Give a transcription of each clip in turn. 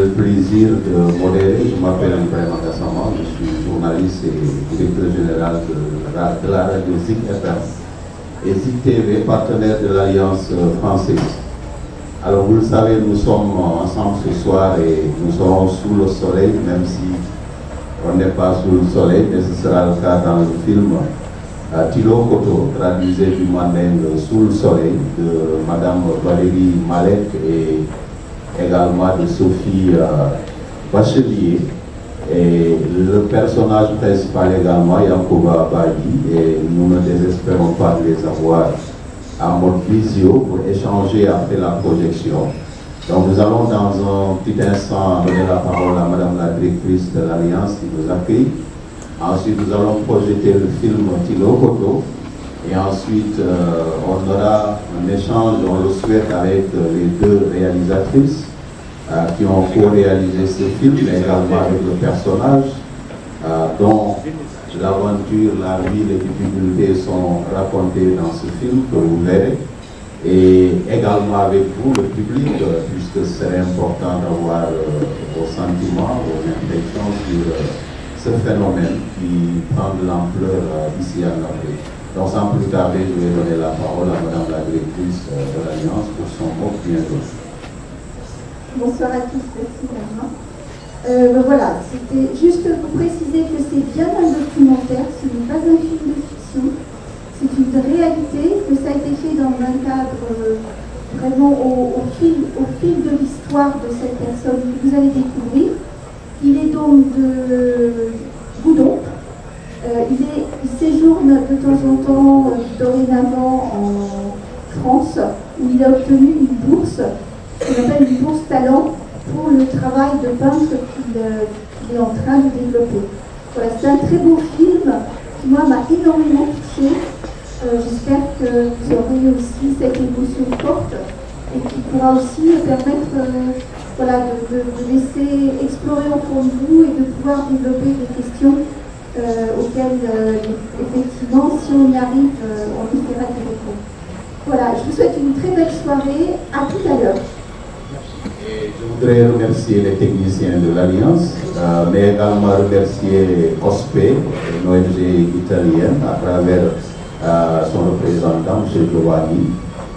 le plaisir de modérer. Je m'appelle Ibrahima Gassama, je suis journaliste et directeur général de la radio Zik FM et Zik TV, partenaire de l'Alliance française. Alors vous le savez, nous sommes ensemble ce soir et nous serons sous le soleil, même si on n'est pas sous le soleil, mais ce sera le cas dans le film Tilo Koto, traduisé du mandingue Sous le soleil, de Madame Valérie Malek et également de Sophie Bachelier. Et le personnage principal également, Yankuba Badi, et nous ne désespérons pas de les avoir en mode visio pour échanger après la projection. Donc nous allons dans un petit instant donner la parole à Madame la directrice de l'Alliance qui nous accueille. Ensuite, nous allons projeter le film Tilo Koto. Et ensuite, on aura un échange, on le souhaite, avec les deux réalisatrices qui ont co-réalisé ce film, mais également avec le personnage dont l'aventure, la vie, les difficultés sont racontées dans ce film que vous verrez. Et également avec vous, le public, puisque c'est important d'avoir vos sentiments, vos impressions sur ce phénomène qui prend de l'ampleur ici en Afrique. Donc sans plus tarder, je vais donner la parole à Madame la directrice de l'Alliance pour son mot bienvenue. Bonsoir à tous, merci Bernard. Voilà, c'était juste pour préciser que c'est bien un documentaire, ce n'est pas un film de fiction, c'est une réalité, que ça a été fait dans un cadre vraiment au fil de l'histoire de cette personne que vous allez découvrir. Il est donc de Goudon. Il séjourne de temps en temps, dorénavant, en France, où il a obtenu une bourse, qu'on appelle une bourse talent, pour le travail de peintre qu'il est en train de développer. Voilà, c'est un très beau film qui, moi, m'a énormément touchée. J'espère que vous aurez aussi cette émotion forte et qui pourra aussi permettre voilà, de laisser explorer au fond de vous et de pouvoir développer des questions auxquelles, effectivement, si on y arrive, on essaiera de répondre. Voilà, je vous souhaite une très belle soirée. À tout à l'heure. Je voudrais remercier les techniciens de l'Alliance, mais également remercier OSPE, une ONG italienne, à travers son représentant, M. Giovanni,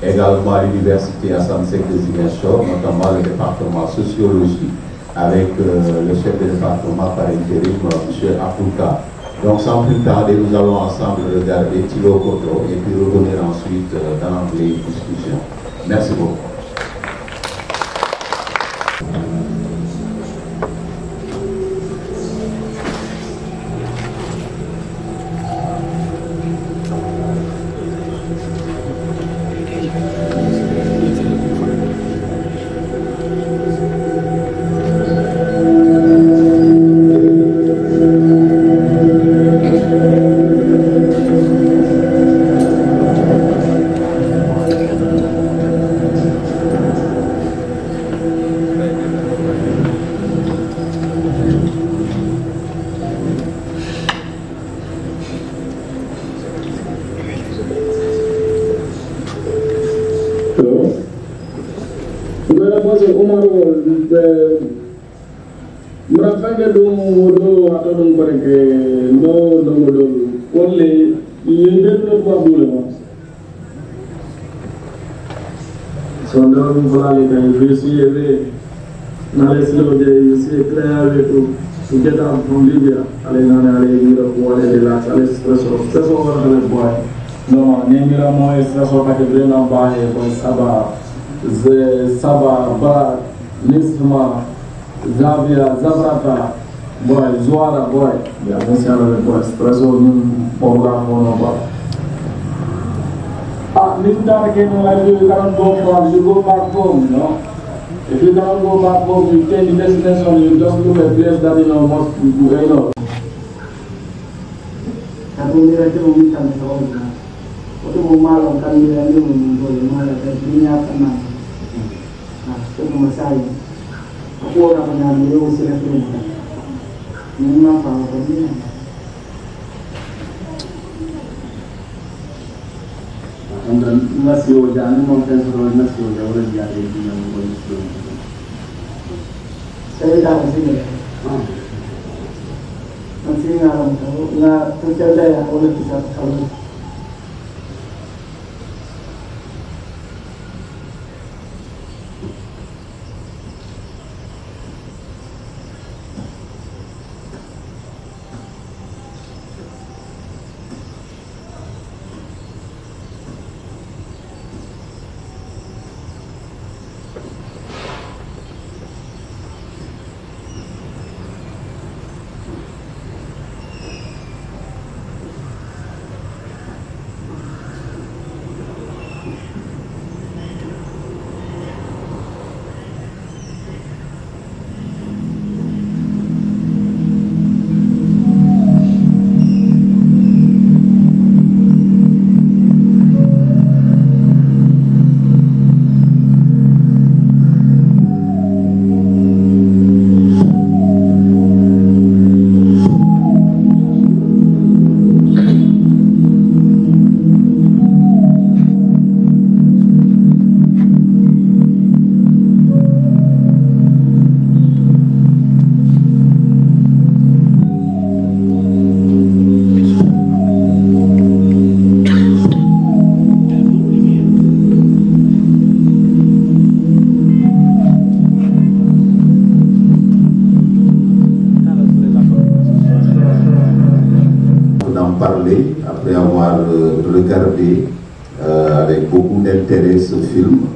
également l'Université Hassan Sek de Ziguinchor, notamment le département sociologie, avec le chef de département par intérim, M. Afouka. Donc sans plus tarder, nous allons ensemble regarder Tilo Koto et puis revenir ensuite dans les discussions. Merci beaucoup. Zabrata, boy, Zuara, boy, yeah, that's the other boy, espresso, program, this time again, like you cannot go from, you go back home, you know. If you cannot go back home, you change the destination, you just look at a place that you know must be good, you know. Nasio jangan mau pensar nasio jauh lagi ada di yang boleh sebelum. Saya dah sini. Nanti nak terjadi yang boleh kita tahu. Après avoir regardé avec beaucoup d'intérêt ce film.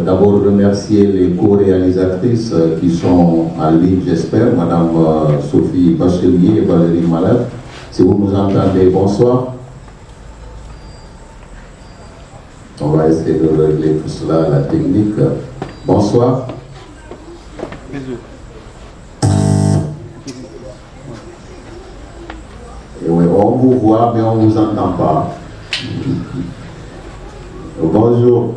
D'abord remercier les co-réalisatrices qui sont en ligne, j'espère, Madame Sophie Bachelier et Valérie Malade. Si vous nous entendez, bonsoir. On va essayer de régler tout cela, la technique. Bonsoir. Et oui, on vous voit, mais on ne vous entend pas. Bonjour.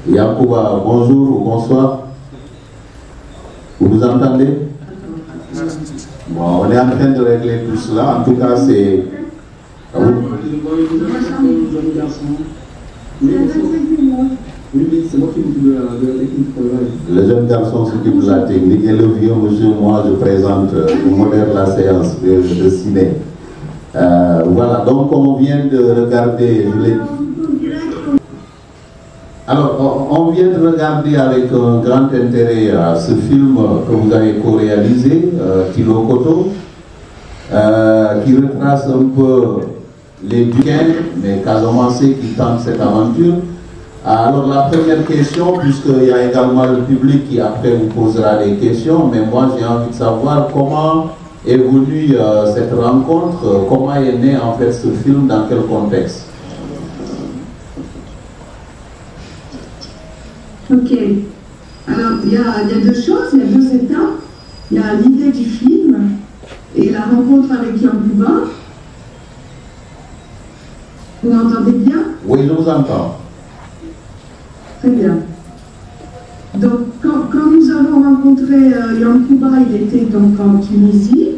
Yacouba, bonjour ou bonsoir. Vous nous entendez? Bon, on est en train de régler tout cela. En tout cas, c'est... Oui, c'est moi qui m'occupe de la technique. Le jeune garçon s'occupe de la technique et le vieux monsieur, moi, je présente, je modère la séance de ciné. Voilà, donc on vient de regarder... Alors, on vient de regarder avec un grand intérêt ce film que vous avez co-réalisé, Tilo Koto, qui retrace un peu les Duquesnes, mais Casamançais qui tentent cette aventure. Alors la première question, puisqu'il y a également le public qui après vous posera des questions, mais moi j'ai envie de savoir comment évolue cette rencontre, comment est né en fait ce film, dans quel contexte? Ok, alors il y a deux choses, il y a deux étapes. Il y a l'idée du film et la rencontre avec Yacouba. Vous m'entendez bien? Oui, je vous entends. Très bien. Donc, quand nous avons rencontré Yacouba, il était donc en Tunisie.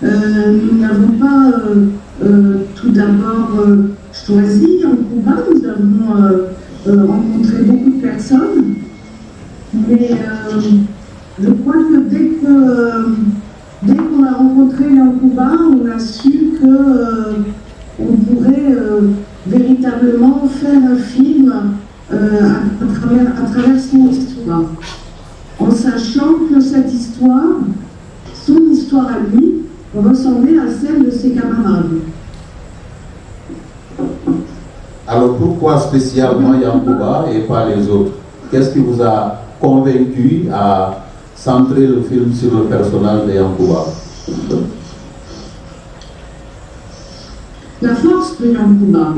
Nous n'avons pas tout d'abord choisi Yacouba, nous avons rencontré beaucoup de personnes. Mais je crois que dès qu'on a rencontré Yacouba, on a su qu'on pourrait véritablement faire un film à travers son histoire, en sachant que cette histoire, son histoire à lui, ressemblait à celle de ses camarades. Alors pourquoi spécialement Yacouba et pas les autres? Qu'est-ce qui vous a convaincu à centrer le film sur le personnage de Yacouba? La force de Yacouba.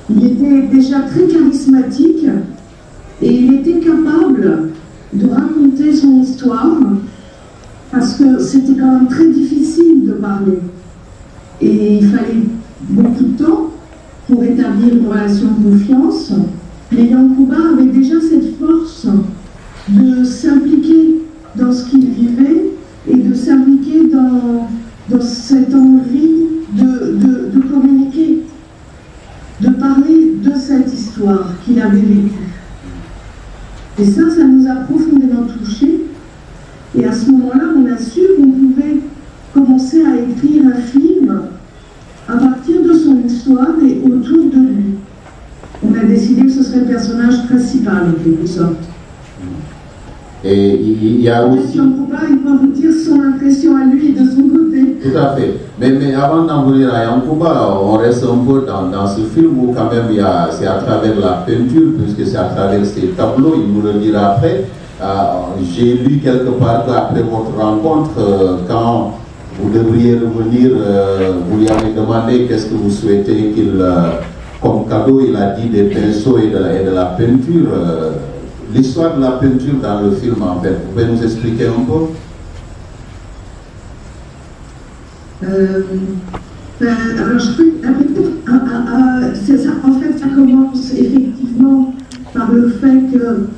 Il était déjà très charismatique et il était capable de raconter son histoire parce que c'était quand même très difficile de parler. Et il fallait beaucoup de temps pour établir une relation de confiance. Mais Yacouba avait déjà cette force de s'impliquer dans ce qu'il vivait et de s'impliquer dans cette envie de communiquer cette histoire qu'il avait vécue. Et ça nous a profondément touchés. Et à ce moment-là, on a su qu'on pouvait commencer à écrire un film à partir de son histoire et autour de lui. On a décidé que ce serait le personnage principal, en quelque sorte. Et il y a aussi... Jean Kouba, il va vous dire son impression à lui de son côté. Tout à fait. Mais avant d'en venir à Yankuba, on reste un peu dans ce film où quand même c'est à travers la peinture, puisque c'est à travers ces tableaux, il nous le dira après. J'ai lu quelque part qu'après votre rencontre, quand vous devriez revenir, vous lui avez demandé qu'est-ce que vous souhaitez qu'il, comme cadeau, il a dit des pinceaux et de la peinture. L'histoire de la peinture dans le film, en fait, vous pouvez nous expliquer un peu? Alors, je peux c'est ça, en fait, ça commence effectivement par le fait que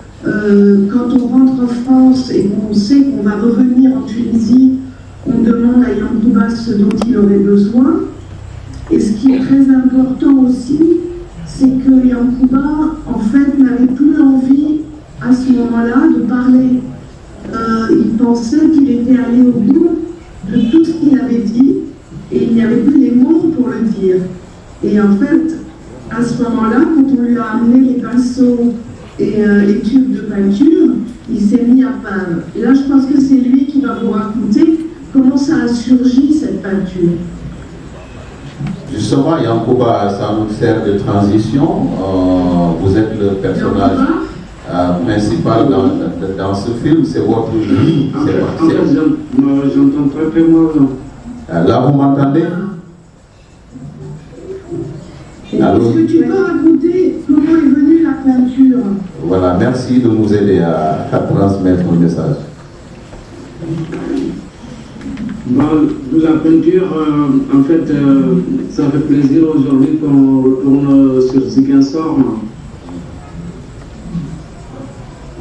quand on rentre en France et qu'on sait qu'on va revenir en Tunisie, on demande à Yankouba ce dont il aurait besoin. Et ce qui est très important aussi, c'est que Yankouba, en fait, n'avait plus envie à ce moment-là de parler. Il pensait qu'il était allé au bout de tout ce qu'il avait dit et il n'y avait plus les mots pour le dire. Et en fait, à ce moment-là, quand on lui a amené les pinceaux et les tubes de peinture, il s'est mis à peindre. Et là, je pense que c'est lui qui va vous raconter comment ça a surgi, cette peinture. Justement, Yankouba, ça nous sert de transition. Vous êtes le personnage principal dans ce film, c'est votre vie. En fait, j'entends très très mal. Là, vous m'entendez? Est-ce que tu peux raconter comment est venue la peinture? Voilà, merci de nous aider à transmettre le message. La peinture, en fait, ça fait plaisir aujourd'hui qu'on retourne sur Ziguinchor.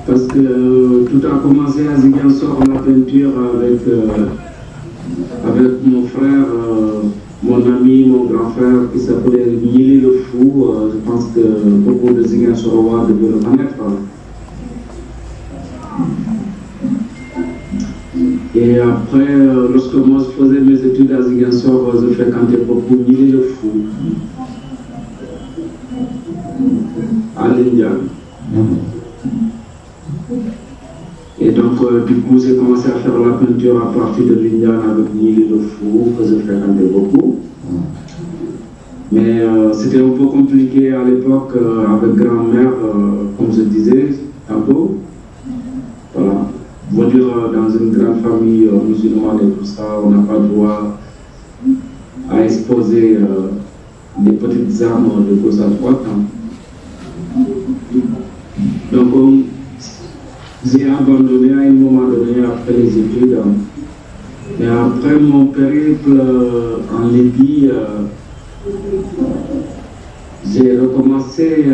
Parce que tout a commencé à Ziguinchor, la peinture, avec mon frère, mon ami, mon grand frère qui s'appelait Nili le Fou. Je pense que beaucoup de Ziguinchorois devaient le connaître. Et après, lorsque moi je faisais mes études à Ziguinchor, je fréquentais beaucoup Nili le Fou, à l'India. Et donc, du coup, j'ai commencé à faire la peinture à partir de l'India avec Nili le Fou, que je fréquentais beaucoup. Mais c'était un peu compliqué à l'époque avec grand-mère, comme je disais tantôt. Voilà. Vous dire, dans une grande famille musulmane et tout ça, on n'a pas le droit à exposer des petites armes de gauche à droite. Donc, j'ai abandonné à un moment donné après les études. Et après mon périple en Libye, j'ai recommencé,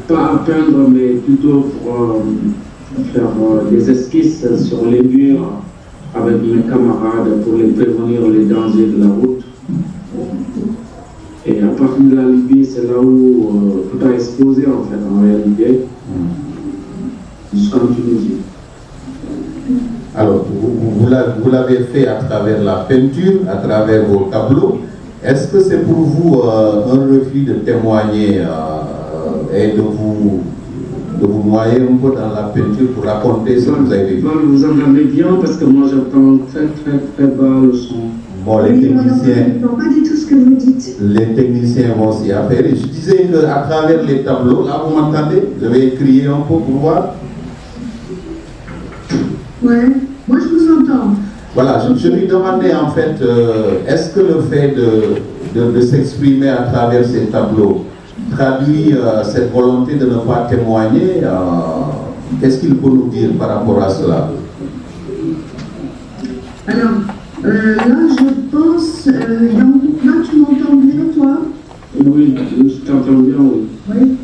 pas à peindre, mais plutôt pour faire des esquisses sur les murs avec mes camarades pour les prévenir les dangers de la route. Et à partir de la Libye, c'est là où tout a explosé en fait, en réalité, jusqu'en Tunisie. Alors, vous l'avez fait à travers la peinture, à travers vos tableaux. Est-ce que c'est pour vous un refus de témoigner et de vous noyer un peu dans la peinture pour raconter ce que vous avez vécu? Vous entendez bien parce que moi j'entends très très très bas le son. Bon, les techniciens, pas du tout ce que vous dites. Les techniciens vont s'y affairer. Je disais qu'à travers les tableaux, là vous m'entendez? Je vais crier un peu pour voir. Ouais, moi je vous entends. Voilà, je lui demandais en fait, est-ce que le fait de s'exprimer à travers ces tableaux traduit cette volonté de ne pas témoigner? Qu'est-ce qu'il peut nous dire par rapport à cela? Alors, là je pense, là tu m'entends bien toi? Oui, je t'entends bien, oui. Oui.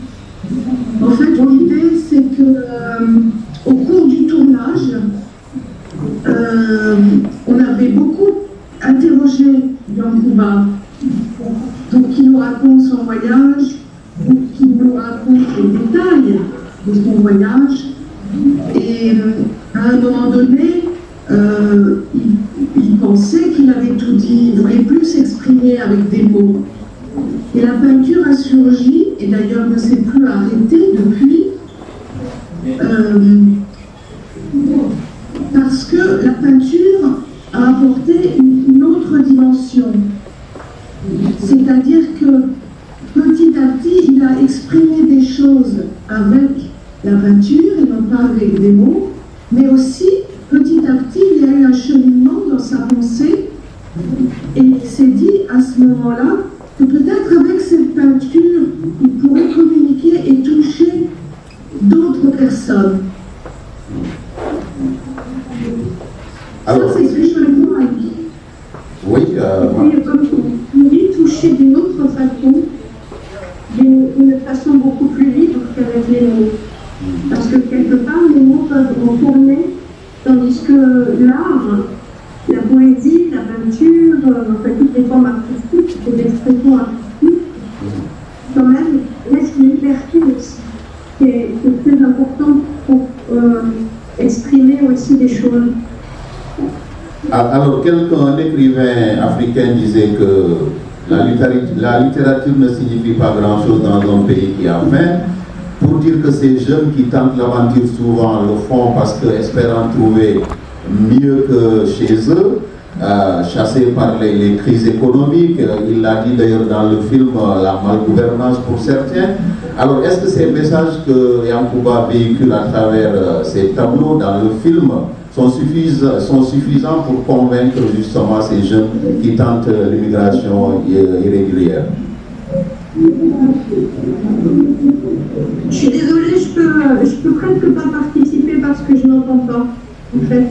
En fait, l'idée c'est que au cours du tournage, on avait beaucoup interrogé Yankouba. Donc il nous raconte son voyage, qui nous raconte les détails de son voyage. Et à un moment donné, il pensait qu'il avait tout dit, il ne voulait plus s'exprimer avec des mots. Et la peinture a surgi, et d'ailleurs ne s'est plus arrêtée depuis, parce que la peinture a apporté une autre dimension. C'est-à-dire que petit à petit, il a exprimé des choses avec la peinture et non pas avec des mots, mais aussi petit à petit, il y a eu un cheminement dans sa pensée et il s'est dit à ce moment-là que peut-être avec cette peinture, il pourrait communiquer et toucher d'autres personnes. Alors, ça, c'est ce que je veux voir. oui, et puis, comme on dit, toucher d'une autre façon, d'une façon beaucoup plus libre qu'avec les mots. Parce que quelque part, les mots peuvent en tourner, tandis que l'art, la poésie, la peinture, en fait, toutes les formes artistiques, les expressions artistiques, quand même, laissent une liberté aussi, qui est très importante pour exprimer aussi des choses. alors un écrivain africain disait que la littérature ne signifie pas grand-chose dans un pays qui a faim, pour dire que ces jeunes qui tentent l'aventure souvent le font parce qu'espérant trouver mieux que chez eux, chassés par les crises économiques. Il l'a dit d'ailleurs dans le film, la malgouvernance pour certains. Alors, est-ce que ces messages que Yankuba véhicule à travers ces tableaux dans le film sont suffisants pour convaincre justement ces jeunes qui tentent l'immigration irrégulière? Je suis désolée, je peux presque pas participer parce que je n'entends pas. En fait.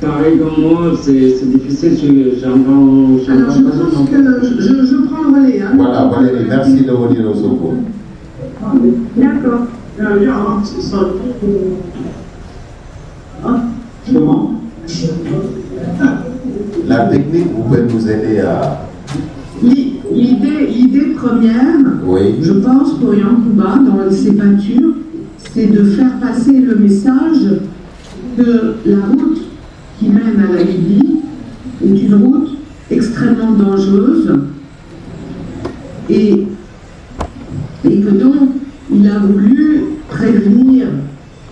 Pareil comme moi, c'est difficile, j'entends. Alors je pense que je prends le relais. Hein. Voilà, Valérie, merci de venir au secours. D'accord. La technique, vous pouvez nous aider à... L'idée première, oui. Je pense, pour Yankuba, dans ses peintures, c'est de faire passer le message que la route qui mène à la Libye est une route extrêmement dangereuse et que donc il a voulu prévenir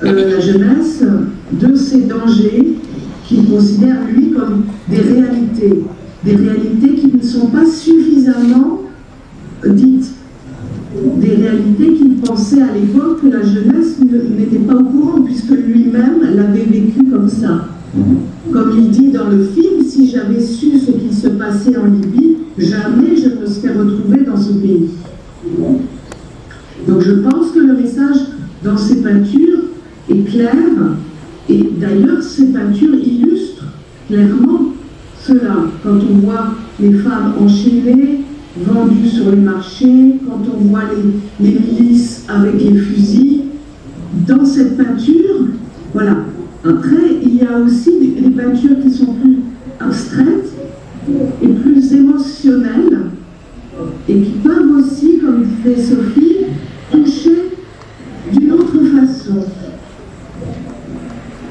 la jeunesse de ces dangers qu'il considère lui comme des réalités qui ne sont pas suffisamment dites, des réalités qu'il pensait à l'époque que la jeunesse n'était pas au courant puisque lui-même l'avait vécu comme ça. Comme il dit dans le film, si j'avais su ce qui se passait en Libye, jamais je ne me serais retrouvé dans ce pays. Donc je pense que le message dans ces peintures est clair, et d'ailleurs ces peintures illustrent clairement cela. Quand on voit les femmes enchaînées, vendues sur les marchés, quand on voit les milices avec les fusils, dans cette peinture, voilà. Après, il y a aussi des peintures qui sont plus abstraites et plus émotionnelles et qui peuvent aussi, comme disait Sophie, toucher d'une autre façon.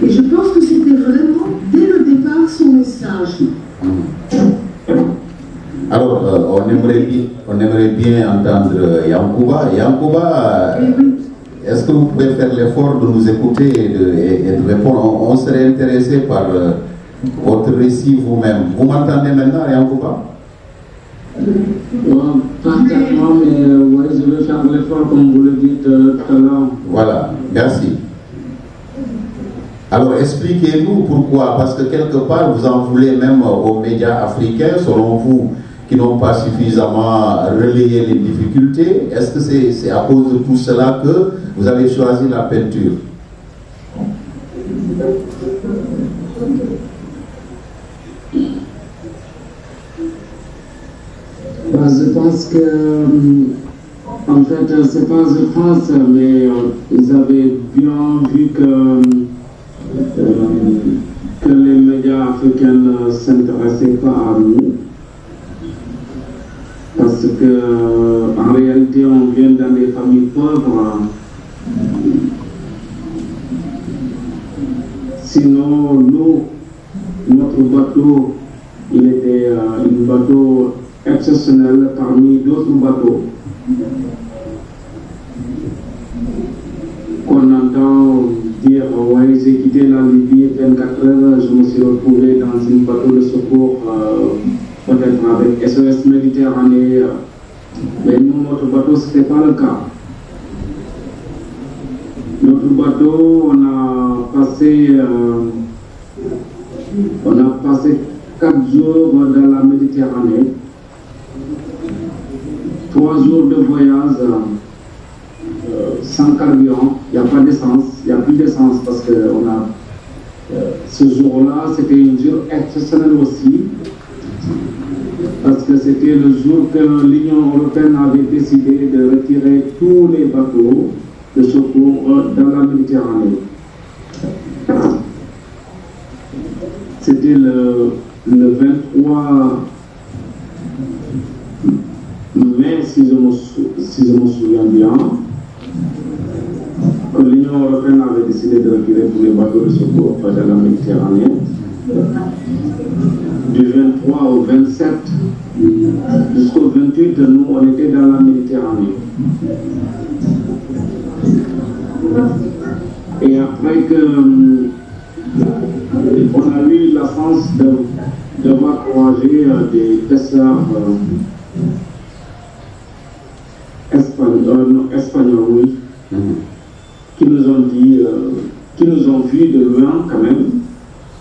Et je pense que c'était vraiment, dès le départ, son message. Alors, on aimerait bien entendre Yankuba. Yankuba, est-ce que vous pouvez faire l'effort de nous écouter et de répondre? On serait intéressé par votre récit vous-même. Vous m'entendez maintenant, Yankuba? Pas tellement, mais ouais, je vais faire l'effort comme vous le dites tout à l'heure. Voilà, merci. Alors expliquez-nous pourquoi, parce que quelque part vous en voulez même aux médias africains, selon vous, qui n'ont pas suffisamment relayé les difficultés. Est-ce que c'est à cause de tout cela que vous avez choisi la peinture? Je pense que, en fait, c'est pas je pense, mais ils avaient bien vu que les médias africains ne s'intéressaient pas à nous. Parce que, en réalité, réalité, on vient dans des familles pauvres. Sinon, notre bateau, il était un bateau exceptionnel parmi d'autres bateaux qu'on entend dire ouais, j'ai quitté la Libye 24 heures, je me suis retrouvé dans un bateau de secours, peut-être avec SOS Méditerranée. Mais nous, notre bateau, ce n'était pas le cas. Notre bateau, on a passé 4 jours dans la Méditerranée, 3 jours de voyage sans carburant, il n'y a pas d'essence, il n'y a plus d'essence parce que ce jour-là, c'était un jour exceptionnel aussi, parce que c'était le jour que l'Union européenne avait décidé de retirer tous les bateaux de secours dans la Méditerranée. C'était le 23 mai, si je me souviens bien, l'Union européenne avait décidé de retirer tous les bateaux de secours dans la Méditerranée. Du 23 au 27 jusqu'au 28, nous, on était dans la Méditerranée. Et après que on a eu la chance de voir croiser des pêcheurs espagnols, oui, qui nous ont dit, qui nous ont vus de loin quand même,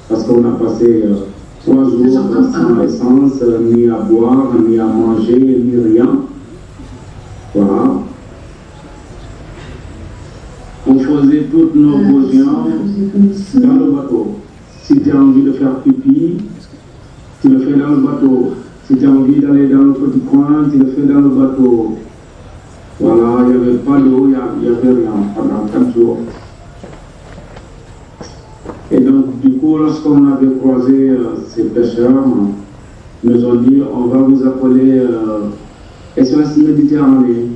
parce qu'on a passé 3 jours sans essence, ni à boire, ni à manger, ni rien. Voilà. On faisait toutes nos cautions dans le bateau. Si tu as envie de faire pipi, tu le fais dans le bateau. Si tu as envie d'aller dans le petit coin, tu le fais dans le bateau. Voilà, il n'y avait pas d'eau, il n'y avait rien pendant 4 jours. Et donc, du coup, lorsqu'on avait croisé ces pêcheurs, ils nous ont dit on va vous appeler SOS Méditerranée.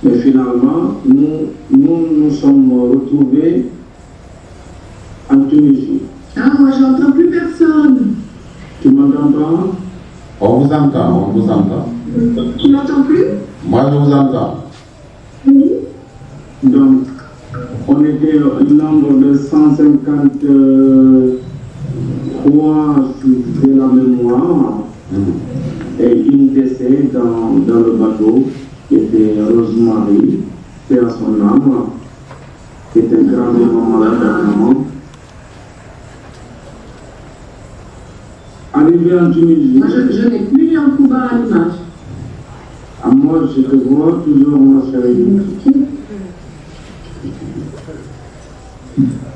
Mais finalement, nous sommes retrouvés en Tunisie. Ah, moi, j'entends plus personne. Tu m'entends pas? On vous entend, on vous entend. Tu m'entends plus? Moi, je vous entends. Oui. Donc, on était un nombre de 153, si c'est la mémoire, et une décès dans le bateau, qui était Rosemary, c'est à son âme, qui était gravement malade actuellement. Arrivé en Tunisie. Moi, je n'ai plus Yankouba à l'image. À moi, je te vois toujours, ma chérie.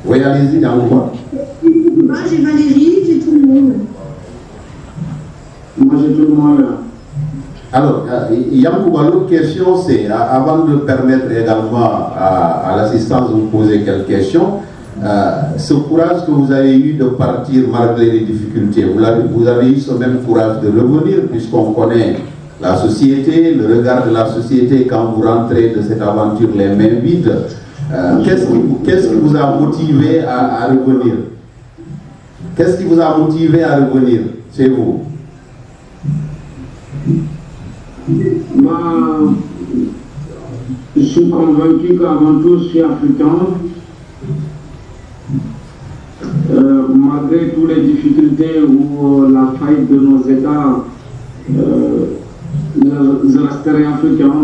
Oui, allez-y, dans le voix. Moi, j'ai Valérie, j'ai tout le monde. Moi, j'ai tout le monde là. Alors, Yankouba, l'autre question, c'est, avant de permettre également à l'assistance de vous poser quelques questions, ce courage que vous avez eu de partir malgré les difficultés, vous avez eu ce même courage de revenir, puisqu'on connaît la société, le regard de la société quand vous rentrez de cette aventure les mains vides. Qu'est-ce qui vous a motivé à revenir? Qu'est-ce qui vous a motivé à revenir chez vous? Je suis convaincu qu'avant tout, je suis africain. Malgré toutes les difficultés ou la faillite de nos États, je resterai africain.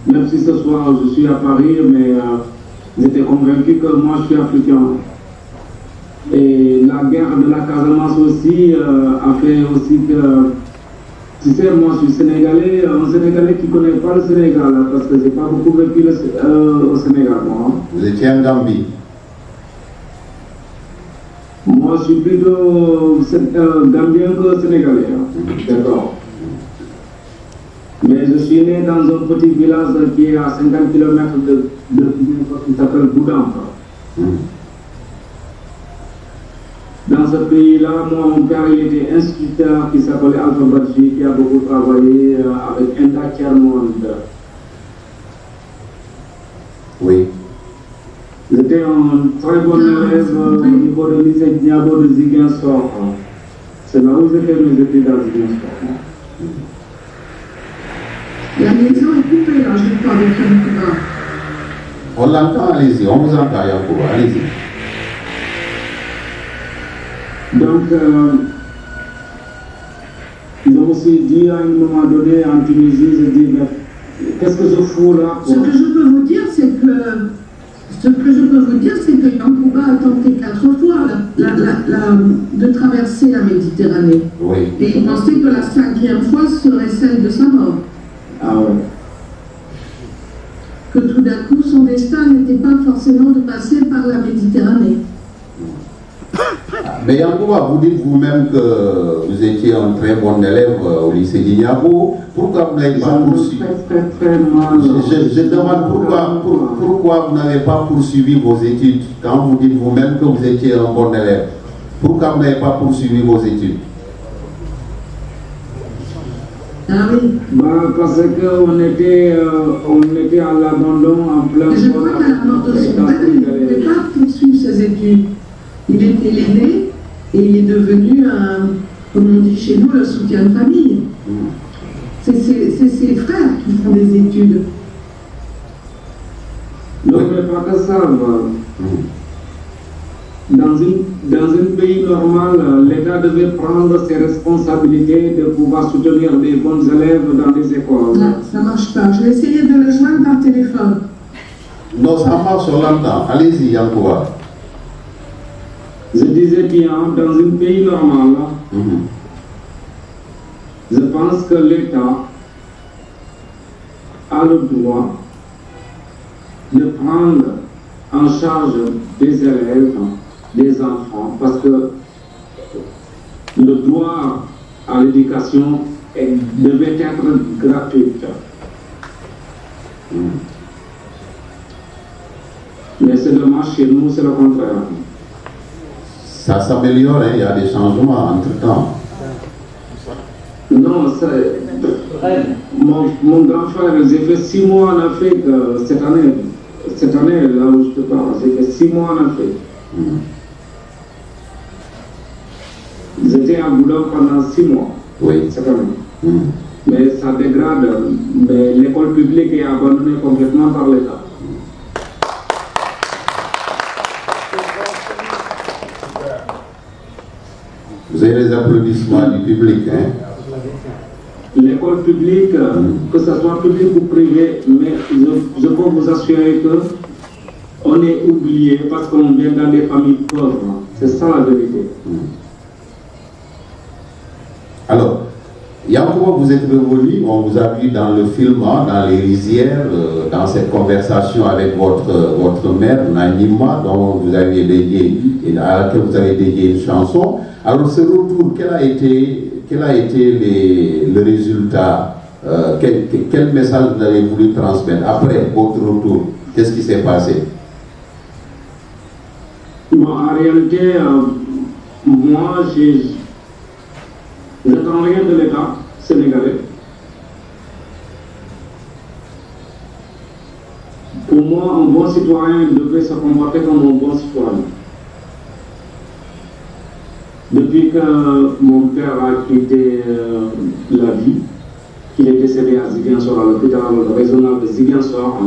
Même si ce soir je suis à Paris, mais j'étais convaincu que moi je suis africain. Et la guerre de la Casamance aussi a fait aussi que, tu sais, moi je suis sénégalais, un Sénégalais qui ne connaît pas le Sénégal, parce que je n'ai pas beaucoup vécu au Sénégal. Moi. Vous étiez en Gambie? Moi je suis plutôt gambien que sénégalais. D'accord. Mais je suis né dans un petit village qui est à 50 km qui s'appelle Boudan. Dans ce pays-là, moi, mon père, il était instituteur qui s'appelait Alpha Badji, qui a beaucoup travaillé avec Enda tiers-monde. Oui. J'étais un très bon élève au niveau de lycée Diabo de Ziguinchor. C'est là où j'ai fait mes études à Ziguinchor. La maison est coupée là, je crois, avec Yankouba. On l'entend, allez-y, on vous entend, Yankouba, allez-y. Donc, je me suis dit à un moment donné en Tunisie, je dis, mais qu'est-ce que je fous là? Ce que je peux vous dire, c'est que Yankouba a tenté 4 fois de traverser la Méditerranée. Oui. Et il pensait que la 5e fois serait celle de sa mort. Ah ouais. Que tout d'un coup, son destin n'était pas forcément de passer par la Méditerranée. Mais Yankouba, vous dites vous-même que vous étiez un très bon élève au lycée d'Ignabo. Pourquoi vous n'avez pas poursuivi? Très mal. Je demande pourquoi vous n'avez pas poursuivi vos études quand vous dites vous-même que vous étiez un bon élève. Pourquoi vous n'avez pas poursuivi vos études? Ah oui. Parce qu'on était à l'abandon en plein. Et je crois qu'à la mort de son père, il ne pouvait pas poursuivre ses études. Il était l'aîné et il est devenu, comme on dit chez nous, le soutien de famille. C'est ses frères qui font des études. Non, mais pas que ça. Dans un pays normal, l'État devait prendre ses responsabilités de pouvoir soutenir des bons élèves dans des écoles. Non, ça ne marche pas. Je vais essayer de le joindre par téléphone. Non, ça marche, on l'entend. Allez-y, Yankouba. Je disais bien, dans un pays normal, je pense que l'État a le droit de prendre en charge des élèves, des enfants, parce que le droit à l'éducation devait être gratuit. Mais c'est dommage, chez nous, c'est le contraire. Ça s'améliore, hein, il y a des changements entre-temps. Non, mon grand frère, j'ai fait 6 mois en Afrique cette année. Cette année, là où je te parle, j'ai fait 6 mois en Afrique. J'étais à Boulogne pendant 6 mois. Oui. Cette année. Mais ça dégrade. Mais l'école publique est abandonnée complètement par l'État. Vous avez les applaudissements du public, hein? L'école publique, que ce soit public ou privé, mais je peux vous assurer qu'on est oublié parce qu'on vient dans des familles pauvres. C'est ça la vérité. Alors, Yankouba, vous êtes revenu, on vous a vu dans le film, dans les rizières, dans cette conversation avec votre mère, Nanima, dont vous avez dédié, à laquelle vous avez dédié une chanson. Alors, ce retour, quel a été le résultat? Quel message vous avez voulu transmettre après votre retour? Qu'est-ce qui s'est passé? Bon, en réalité, moi, je n'attends rien de l'État sénégalais. Pour moi, un bon citoyen devait se comporter comme un bon citoyen. Depuis que mon père a quitté la vie, qu'il est décédé à Ziguinchor, à l'hôpital régional de Ziguinchor,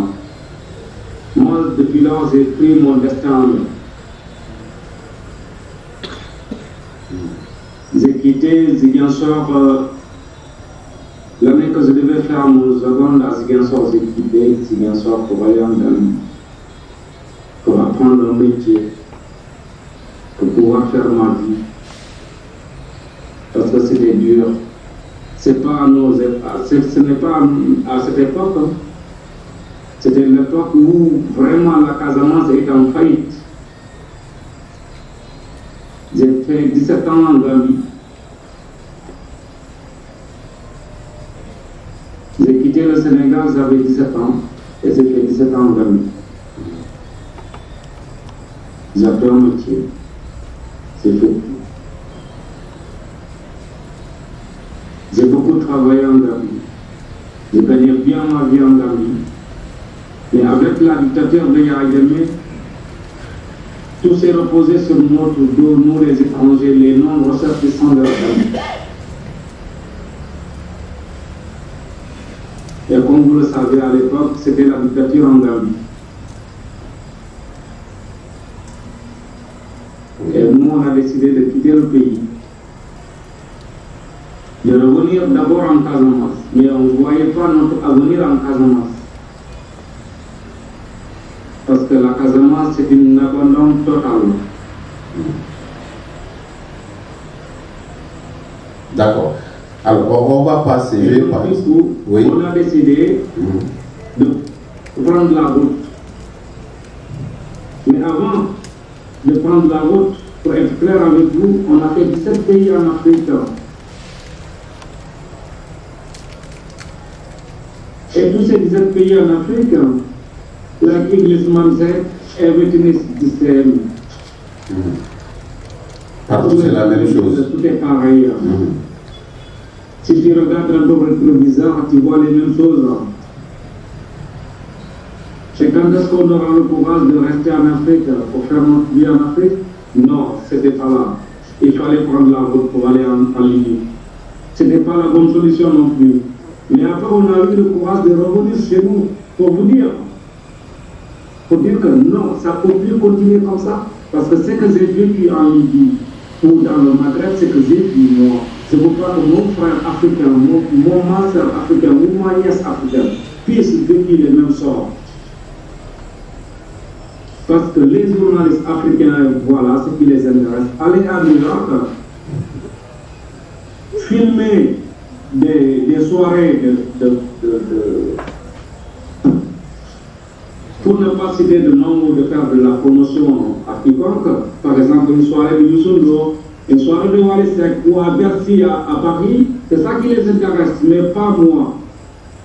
moi, depuis là, j'ai pris mon destin en main. J'ai quitté Ziguinchor l'année que je devais faire mon seconde à Ziguinchor. J'ai quitté Ziguinchor pour aller en Gambie, pour apprendre un métier, pour pouvoir faire ma vie. Parce que c'était dur. Ce n'est pas à cette époque. C'était l'époque où vraiment la Casamance était en faillite. J'ai fait 17 ans en Gambie. J'ai quitté le Sénégal, j'avais 17 ans. Et j'ai fait 17 ans en Gambie. J'ai appris un métier. C'est fait. J'ai beaucoup travaillé en Gambie. Je peux dire bien ma vie en Gambie. Mais avec la dictature de Yahya Jammeh, tout s'est reposé sur notre dos, nous les étrangers, les non-ressortissants de la Gambie. Et comme vous le savez à l'époque, c'était la dictature en Gambie. Et nous, on a décidé de quitter le pays, de revenir d'abord en Casamance, mais on ne voyait pas notre avenir en Casamance. Parce que la Casamance, c'est une abandon totale. D'accord. Alors, on va passer. Oui. On a décidé de prendre la route. Mais avant de prendre la route, pour être clair avec vous, on a fait 17 pays en Afrique. Et tous ces 17 pays en Afrique, like Englishman said, everything is the same. Partout c'est la même chose. Tout est pareil. Si tu regardes un peu le rétroviseur, tu vois les mêmes choses. C'est quand est-ce qu'on aura le courage de rester en Afrique pour faire notre vie en Afrique? Non, c'était pas là. Il fallait prendre la route pour aller en Libye. C'était pas la bonne solution non plus. Mais après, on a eu le courage de revenir chez nous pour vous dire. Pour dire que non, ça ne peut plus continuer comme ça. Parce que ce que j'ai vécu en Libye ou dans le Maghreb, c'est que j'ai vu moi. C'est pourquoi que mon frère africain, mon master africain, ou ma nièce africaine puissent vécu les mêmes sorts. Parce que les journalistes africains, voilà ce qui les intéresse. Aller à New York, filmer des soirées pour ne pas citer de nom ou de faire de la promotion à quiconque, par exemple une soirée de Youssou N'Dour, une soirée de Wally Seck ou à Bercy à Paris, c'est ça qui les intéresse, mais pas moi.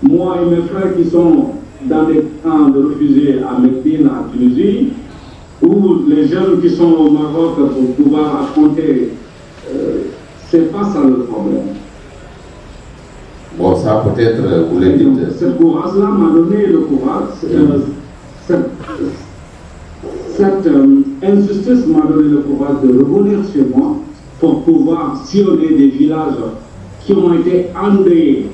Moi et mes frères qui sont dans des camps de réfugiés à Médine, à Tunisie, ou les jeunes qui sont au Maroc pour pouvoir affronter, c'est pas ça le problème. Bon, ça peut-être, vous le dites. Cette courage-là m'a donné le courage. Cette injustice m'a donné le courage de revenir chez moi pour pouvoir sillonner des villages qui ont été endeuillés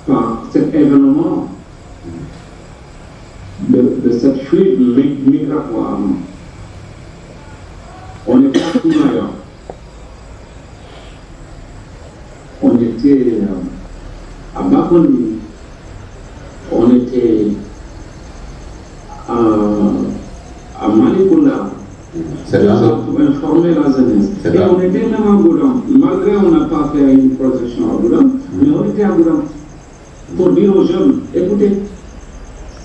par cet événement de cette fuite migratoire. On était à Koumaïa. On était à Bakondi. On était à Malikounda. C'est pour informer la jeunesse. Et on était même à Goudan. Malgré on n'a pas fait une projection à Goudan, mais on était à Goudan pour dire aux jeunes, écoutez,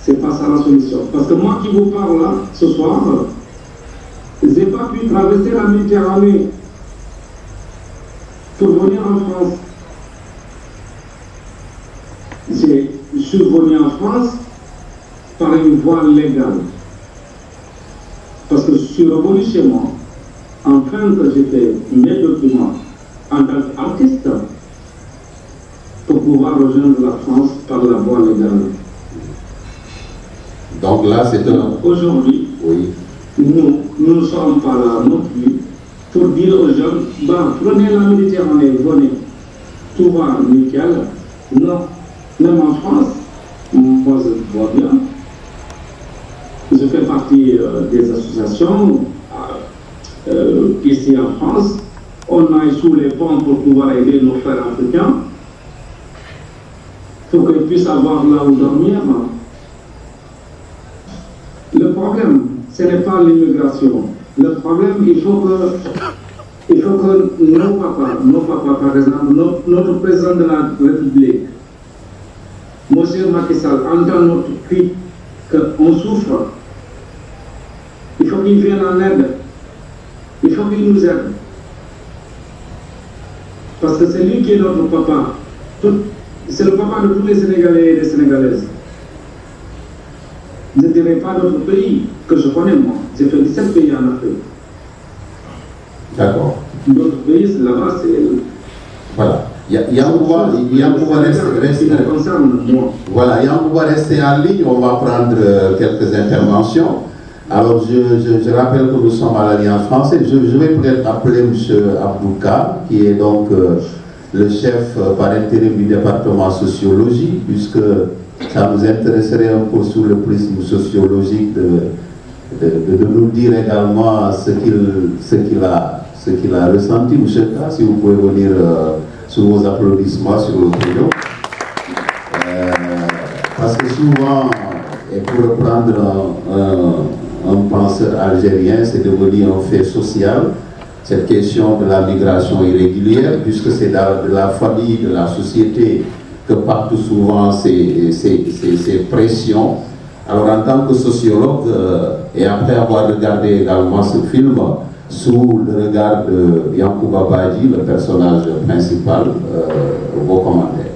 c'est pas ça la solution. Parce que moi qui vous parle là, ce soir, je n'ai pas pu traverser la Méditerranée pour venir en France. Je suis venu en France par une voie légale. Parce que je suis revenu chez moi, enfin que j'ai fait mes documents en tant qu'artiste pour pouvoir rejoindre la France par la voie légale. Donc là, c'est un... Aujourd'hui, oui. Nous ne sommes pas là non plus pour dire aux jeunes, bah, prenez la Méditerranée, venez, tout va nickel. Non, même en France, moi je vois bien. Je fais partie des associations ici en France. On aille sous les ponts pour pouvoir aider nos frères africains. Pour qu'ils puissent avoir là où dormir. Le problème, ce n'est pas l'immigration. Le problème, il faut que nos papas, par exemple, notre président de la République, Monsieur Macky Sall, entend notre cri qu'on souffre. Il faut qu'il vienne en aide. Il faut qu'il nous aide. Parce que c'est lui qui est notre papa. C'est le papa de tous les Sénégalais et des Sénégalaises. Je ne dirais pas d'autres pays que je connais moi. J'ai fait 17 pays en Afrique. D'accord. D'autres pays, là-bas, c'est... Voilà. Yankouba rester en ligne, on va prendre quelques interventions. Alors je rappelle que nous sommes à l'Alliance française. Je vais peut-être appeler M. Abdouka, qui est donc le chef par intérim du département sociologie, puisque ça nous intéresserait un peu sous le prisme sociologique de nous dire également ce qu'il a ressenti. M. K, si vous pouvez venir sous vos applaudissements sur le podium. Parce que souvent, et pour reprendre un penseur algérien, c'est devenu un fait social, cette question de la migration irrégulière, puisque c'est de la famille, de la société que partent souvent ces pressions. Alors en tant que sociologue, et après avoir regardé également ce film, sous le regard de Yankouba Badji, le personnage principal, vos commentaires.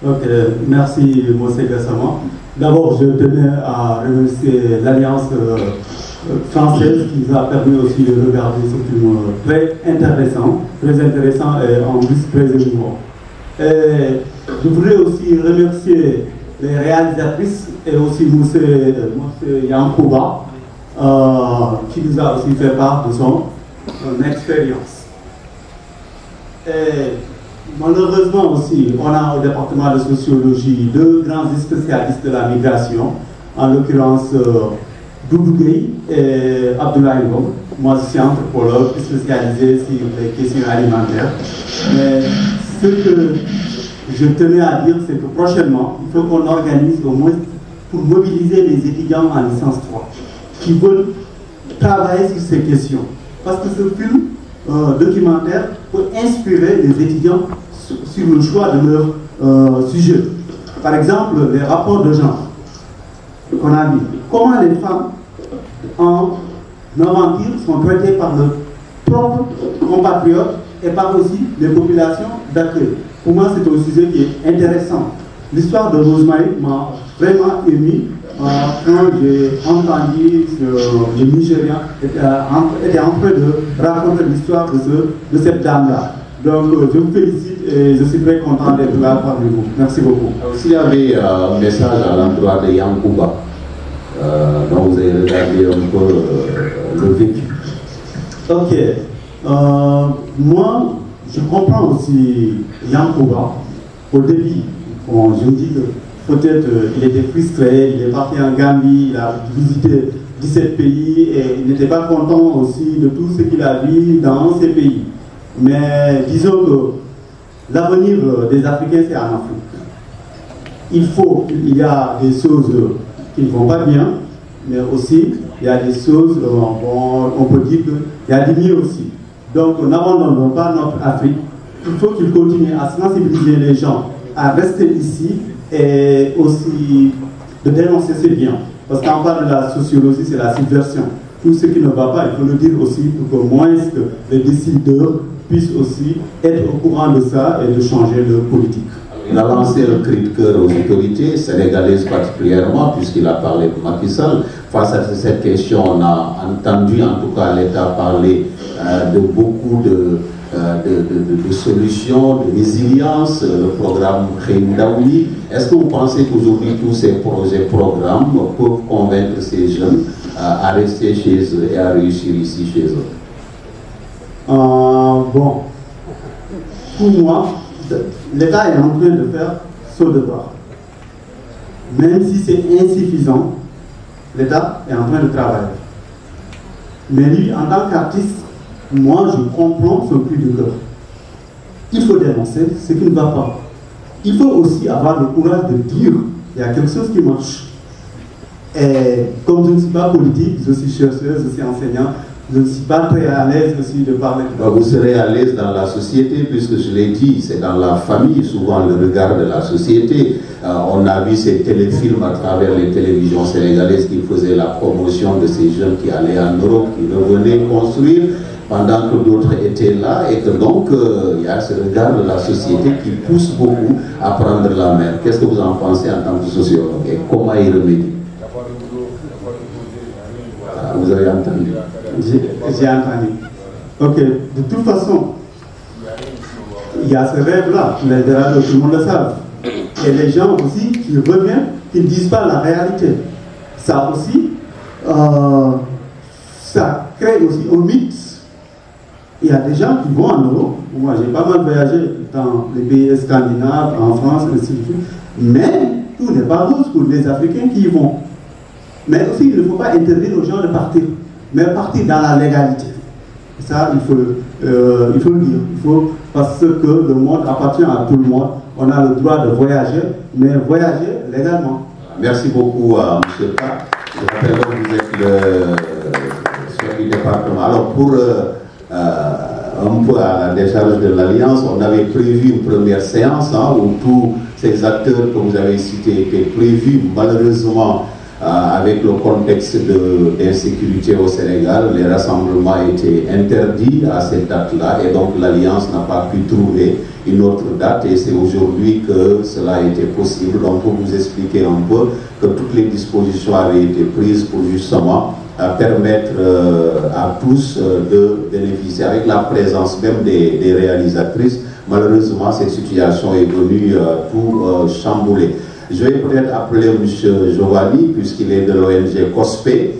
Ok, merci Moussé Gassama. D'abord, je tenais à remercier l'Alliance française qui nous a permis aussi de regarder ce film très intéressant et en plus très émouvant. Et je voudrais aussi remercier les réalisatrices et aussi Moussé Yankouba qui nous a aussi fait part de son expérience. Et malheureusement aussi, on a au département de sociologie deux grands spécialistes de la migration, en l'occurrence Doudou Gueye et Abdoulaye Ngom. Moi, je suis anthropologue spécialisé sur les questions alimentaires. Mais ce que je tenais à dire, c'est que prochainement, il faut qu'on organise au moins pour mobiliser les étudiants en licence 3 qui veulent travailler sur ces questions. Parce que ce film documentaire peut inspirer les étudiants sur le choix de leur sujet. Par exemple, les rapports de genre qu'on a vu. Comment les femmes en aventure sont traitées par leurs propres compatriotes et par aussi les populations d'accueil. Pour moi, c'est un sujet qui est intéressant. L'histoire de Rosemary m'a vraiment ému quand j'ai entendu que le Nigérian était en train de raconter l'histoire de cette dame-là. Donc, je vous félicite et je suis très content d'être là parmi vous. Merci beaucoup. S'il y avait un message à l'endroit de Yankouba, dont vous avez regardé un peu le vécu. Ok. Moi, je comprends aussi Yankouba. Au début, bon, je me dis que peut-être il était frustré, il est parti en Gambie, il a visité 17 pays et il n'était pas content aussi de tout ce qu'il a vu dans ces pays. Mais disons que l'avenir des Africains, c'est en Afrique. Il y a des choses qui ne vont pas bien, mais aussi il y a des choses, on peut dire qu'il y a du mieux aussi. Donc n'abandonnons pas notre Afrique. Il faut qu'il continue à sensibiliser les gens à rester ici et aussi de dénoncer ces biens. Parce qu'en parle de la sociologie, c'est la subversion. Tout ce qui ne va pas, il faut le dire aussi pour que moins les décideurs puissent aussi être au courant de ça et de changer leur politique. Il a lancé un cri de cœur aux autorités sénégalaises particulièrement, puisqu'il a parlé de Macky Sall. Face à cette question, on a entendu en tout cas l'État parler de beaucoup de solutions, de résilience, le programme Khaymoulaoui. Est-ce que vous pensez qu'aujourd'hui tous ces projets, programmes peuvent convaincre ces jeunes à rester chez eux et à réussir ici chez eux? Bon, pour moi, l'État est en train de faire son devoir. Même si c'est insuffisant, l'État est en train de travailler. Mais lui, en tant qu'artiste, moi, je comprends son cri de cœur. Il faut dénoncer ce qui ne va pas. Il faut aussi avoir le courage de dire qu'il y a quelque chose qui marche. Et comme je ne suis pas politique, je suis chercheur, je suis enseignant, je ne suis pas très à l'aise aussi de parler. Vous serez à l'aise dans la société, puisque je l'ai dit, c'est dans la famille, souvent le regard de la société. On a vu ces téléfilms à travers les télévisions sénégalaises qui faisaient la promotion de ces jeunes qui allaient en Europe, qui revenaient construire, pendant que d'autres étaient là, et que donc il y a ce regard de la société qui pousse beaucoup à prendre la main. Qu'est-ce que vous en pensez en tant que sociologue et comment y remédier? Vous avez entendu? J'ai entendu. Ok, de toute façon, il y a ce rêve-là, tout le monde le savent. Et les gens aussi qui reviennent, qui ne disent pas la réalité. Ça aussi, ça crée aussi un mythe. Il y a des gens qui vont en Europe. Moi, j'ai pas mal voyagé dans les pays scandinaves, en France, ainsi de suite. Mais tout n'est pas rose pour les Africains qui y vont. Mais aussi, il ne faut pas interdire aux gens de partir, mais partir dans la légalité. Ça, il faut le dire. Parce que le monde appartient à tout le monde. On a le droit de voyager, mais voyager légalement. Merci beaucoup à M. Ka. Je rappelle que vous êtes le chef du département. Alors, pour un peu à la décharge de l'Alliance, on avait prévu une première séance où tous ces acteurs que vous avez cités étaient prévus. Malheureusement, avec le contexte d'insécurité au Sénégal, les rassemblements étaient interdits à cette date-là et donc l'Alliance n'a pas pu trouver une autre date et c'est aujourd'hui que cela a été possible. Donc pour vous expliquer un peu que toutes les dispositions avaient été prises pour justement permettre à tous de bénéficier avec la présence même des réalisatrices. Malheureusement, cette situation est venue tout chambouler. Je vais peut-être appeler M. Giovanni, puisqu'il est de l'ONG COSPE,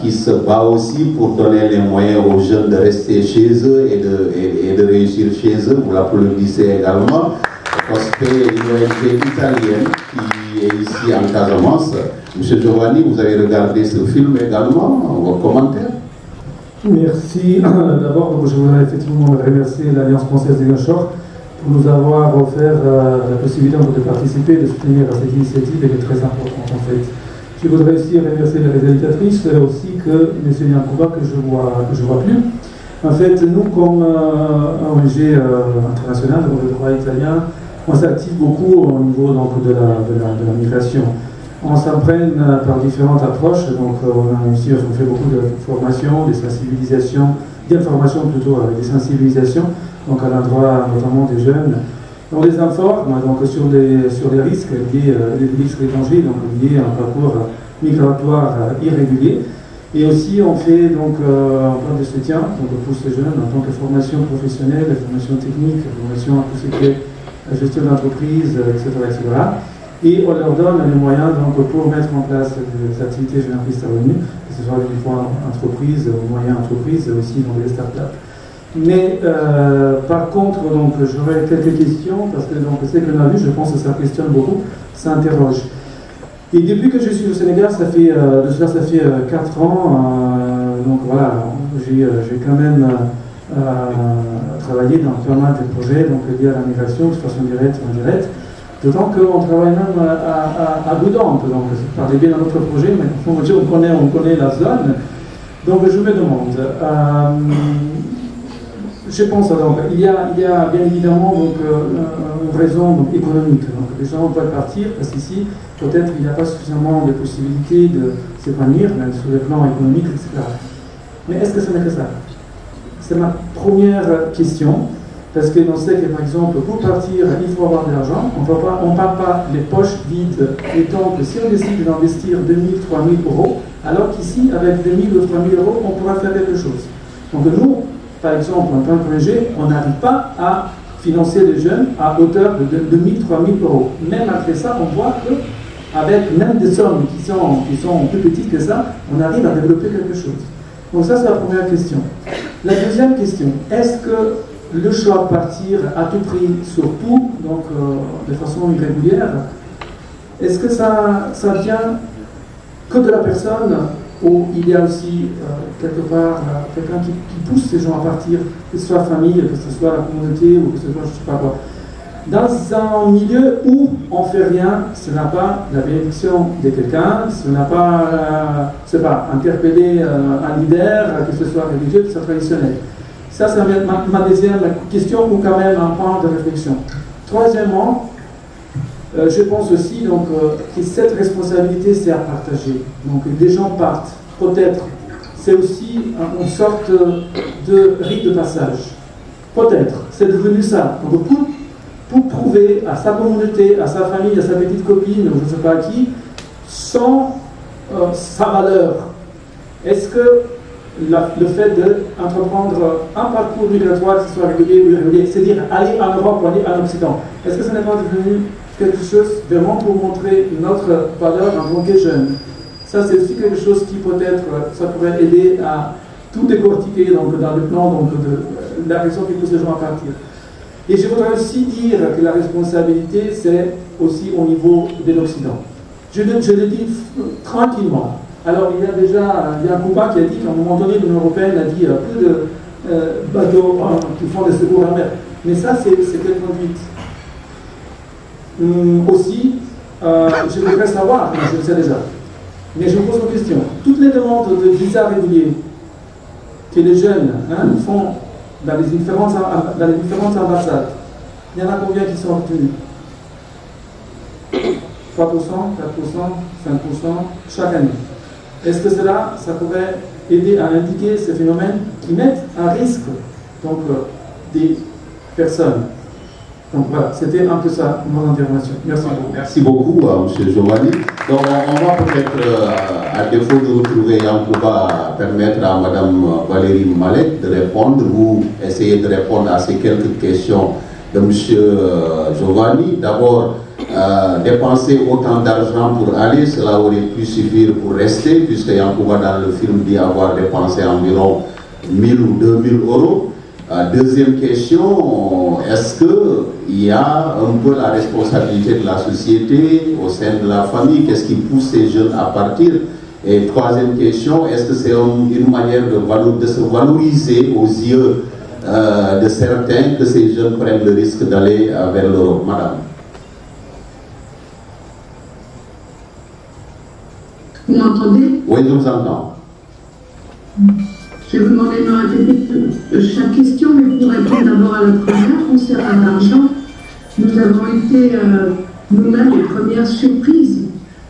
qui se bat aussi pour donner les moyens aux jeunes de rester chez eux et de réussir chez eux. Vous l'applaudissez également. COSPE est une ONG italienne qui est ici en Casamance. M. Giovanni, vous avez regardé ce film également, vos commentaires? Merci. D'abord, je voudrais effectivement remercier l'Alliance française des Gauchors pour nous avoir offert la possibilité de participer, de soutenir cette initiative qui est très importante en fait. Je voudrais aussi remercier les réalisatrices, aussi que M. Yankouba, que je vois plus. En fait, nous, comme ONG internationale, comme le droit italien, on s'active beaucoup au niveau donc, de la migration. On s'imprègne par différentes approches, donc on fait beaucoup de formations, de sensibilisation, d'informations plutôt, des sensibilisations, donc à l'endroit notamment des jeunes. On les informe donc, sur les risques liés les risques étrangers, donc liés à un parcours migratoire irrégulier. Et aussi on fait donc un plan de soutien donc, pour ces jeunes en tant que formation professionnelle, formation technique, formation à tout ce qui est gestion d'entreprise, etc., etc. Et on leur donne les moyens donc, pour mettre en place des activités génératrices à revenus, que ce soit au niveau entreprise, moyen entreprise, aussi dans les startups. Mais par contre, j'aurais quelques questions, parce que c'est que l'on a vu, je pense que ça questionne beaucoup, ça interroge. Et depuis que je suis au Sénégal, ça fait 4 ans, donc voilà, j'ai quand même travaillé dans pas mal de projets donc, liés à la migration, de façon directe ou indirecte. D'autant qu'on travaille même à Goudomp, donc c'est parlé bien dans notre projet, mais on connaît la zone. Donc je me demande, je pense donc, il y a bien évidemment donc, une raison donc, économique. Donc les gens veulent partir parce qu'ici, peut-être il n'y a pas suffisamment de possibilités de s'épanouir, même sur le plan économique, etc. Mais est-ce que ce n'est que ça? C'est ma première question. Parce que l'on sait que, par exemple, pour partir, il faut avoir de l'argent. On ne part pas les poches vides, étant que si on décide d'investir 2 000, 3 000 euros, alors qu'ici, avec 2 000 ou 3 000 euros, on pourra faire quelque chose. Donc nous, par exemple, en tant qu'ONG, on n'arrive pas à financer les jeunes à hauteur de 2 000, 3 000 euros. Même après ça, on voit qu'avec même des sommes qui sont plus petites que ça, on arrive à développer quelque chose. Donc ça, c'est la première question. La deuxième question, est-ce que le choix de partir à tout prix, surtout, donc de façon irrégulière, est-ce que ça vient que de la personne ou il y a aussi quelque part quelqu'un qui pousse ces gens à partir, que ce soit la famille, que ce soit la communauté ou que ce soit je ne sais pas quoi. Dans un milieu où on ne fait rien, ce n'a pas la bénédiction de quelqu'un, ce n'a pas, je sais pas, interpellé un leader, que ce soit religieux, que ce soit traditionnel. Ça, c'est ma deuxième question ou quand même un point de réflexion. Troisièmement, je pense aussi donc, que cette responsabilité, c'est à partager. Donc, des gens partent, peut-être. C'est aussi une sorte de rite de passage. Peut-être. C'est devenu ça. Donc, pour prouver à sa communauté, à sa famille, à sa petite copine, ou je ne sais pas à qui, sa valeur. Est-ce que le fait d'entreprendre un parcours migratoire qui soit régulier ou irrégulier, c'est-à-dire aller en Europe ou aller en Occident, est-ce que ce n'est pas devenu quelque chose vraiment pour montrer notre valeur en tant que jeunes? Ça, c'est aussi quelque chose qui peut-être, ça pourrait aider à tout décortiquer donc, dans le plan donc, de la raison qui pousse les gens à partir. Et je voudrais aussi dire que la responsabilité, c'est aussi au niveau de l'Occident. Je le dis tranquillement. Alors, il y a déjà Yacouba qui a dit qu'à un moment donné, l'Union européenne a dit plus de bateaux qui font des secours en mer. Mais ça, c'est quelle conduite? Aussi, je voudrais savoir, je le sais déjà, mais je me pose une question. Toutes les demandes de visa réguliers que les jeunes font dans les différentes ambassades, il y en a combien qui sont obtenus? 3%, 4%, 5% chaque année. Est-ce que cela, ça pourrait aider à indiquer ces phénomènes qui mettent à risque donc, des personnes? Donc voilà, c'était un peu ça, mon intervention. Merci beaucoup. Merci beaucoup, M. Giovanni. Donc on va peut-être, à défaut de retrouver Yacouba, permettre à Mme Valérie Malek de répondre. Vous essayez de répondre à ces quelques questions de M. Giovanni. D'abord, dépenser autant d'argent pour aller, cela aurait pu suffire pour rester, puisque Yacouba dans le film dit avoir dépensé environ 1000 ou 2000 euros. Deuxième question, est-ce qu'il y a un peu la responsabilité de la société au sein de la famille? Qu'est-ce qui pousse ces jeunes à partir? Et troisième question, est-ce que c'est une manière de se valoriser aux yeux de certains que ces jeunes prennent le risque d'aller vers l'Europe? Madame. Vous m'entendez? Oui, je vous entends. Je vais vous demander de me répéter chaque question, mais pour répondre d'abord à la première, concernant l'argent, nous avons été nous-mêmes les premières surprises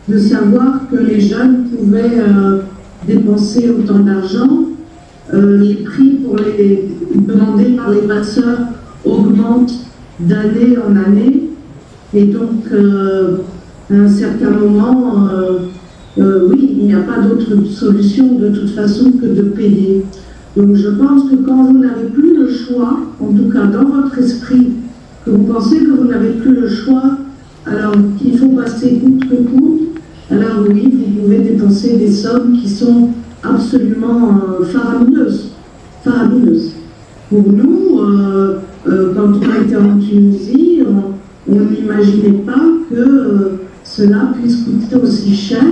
de savoir que les jeunes pouvaient dépenser autant d'argent. Les prix pour les demandés par les passeurs augmentent d'année en année, et donc à un certain moment, oui, il n'y a pas d'autre solution de toute façon que de payer. Donc je pense que quand vous n'avez plus le choix, en tout cas dans votre esprit, que vous pensez que vous n'avez plus le choix, alors qu'il faut passer coûte que coûte, alors oui, vous pouvez dépenser des sommes qui sont absolument faramineuses. Pour nous, quand on était en Tunisie, on n'imaginait pas que cela puisse coûter aussi cher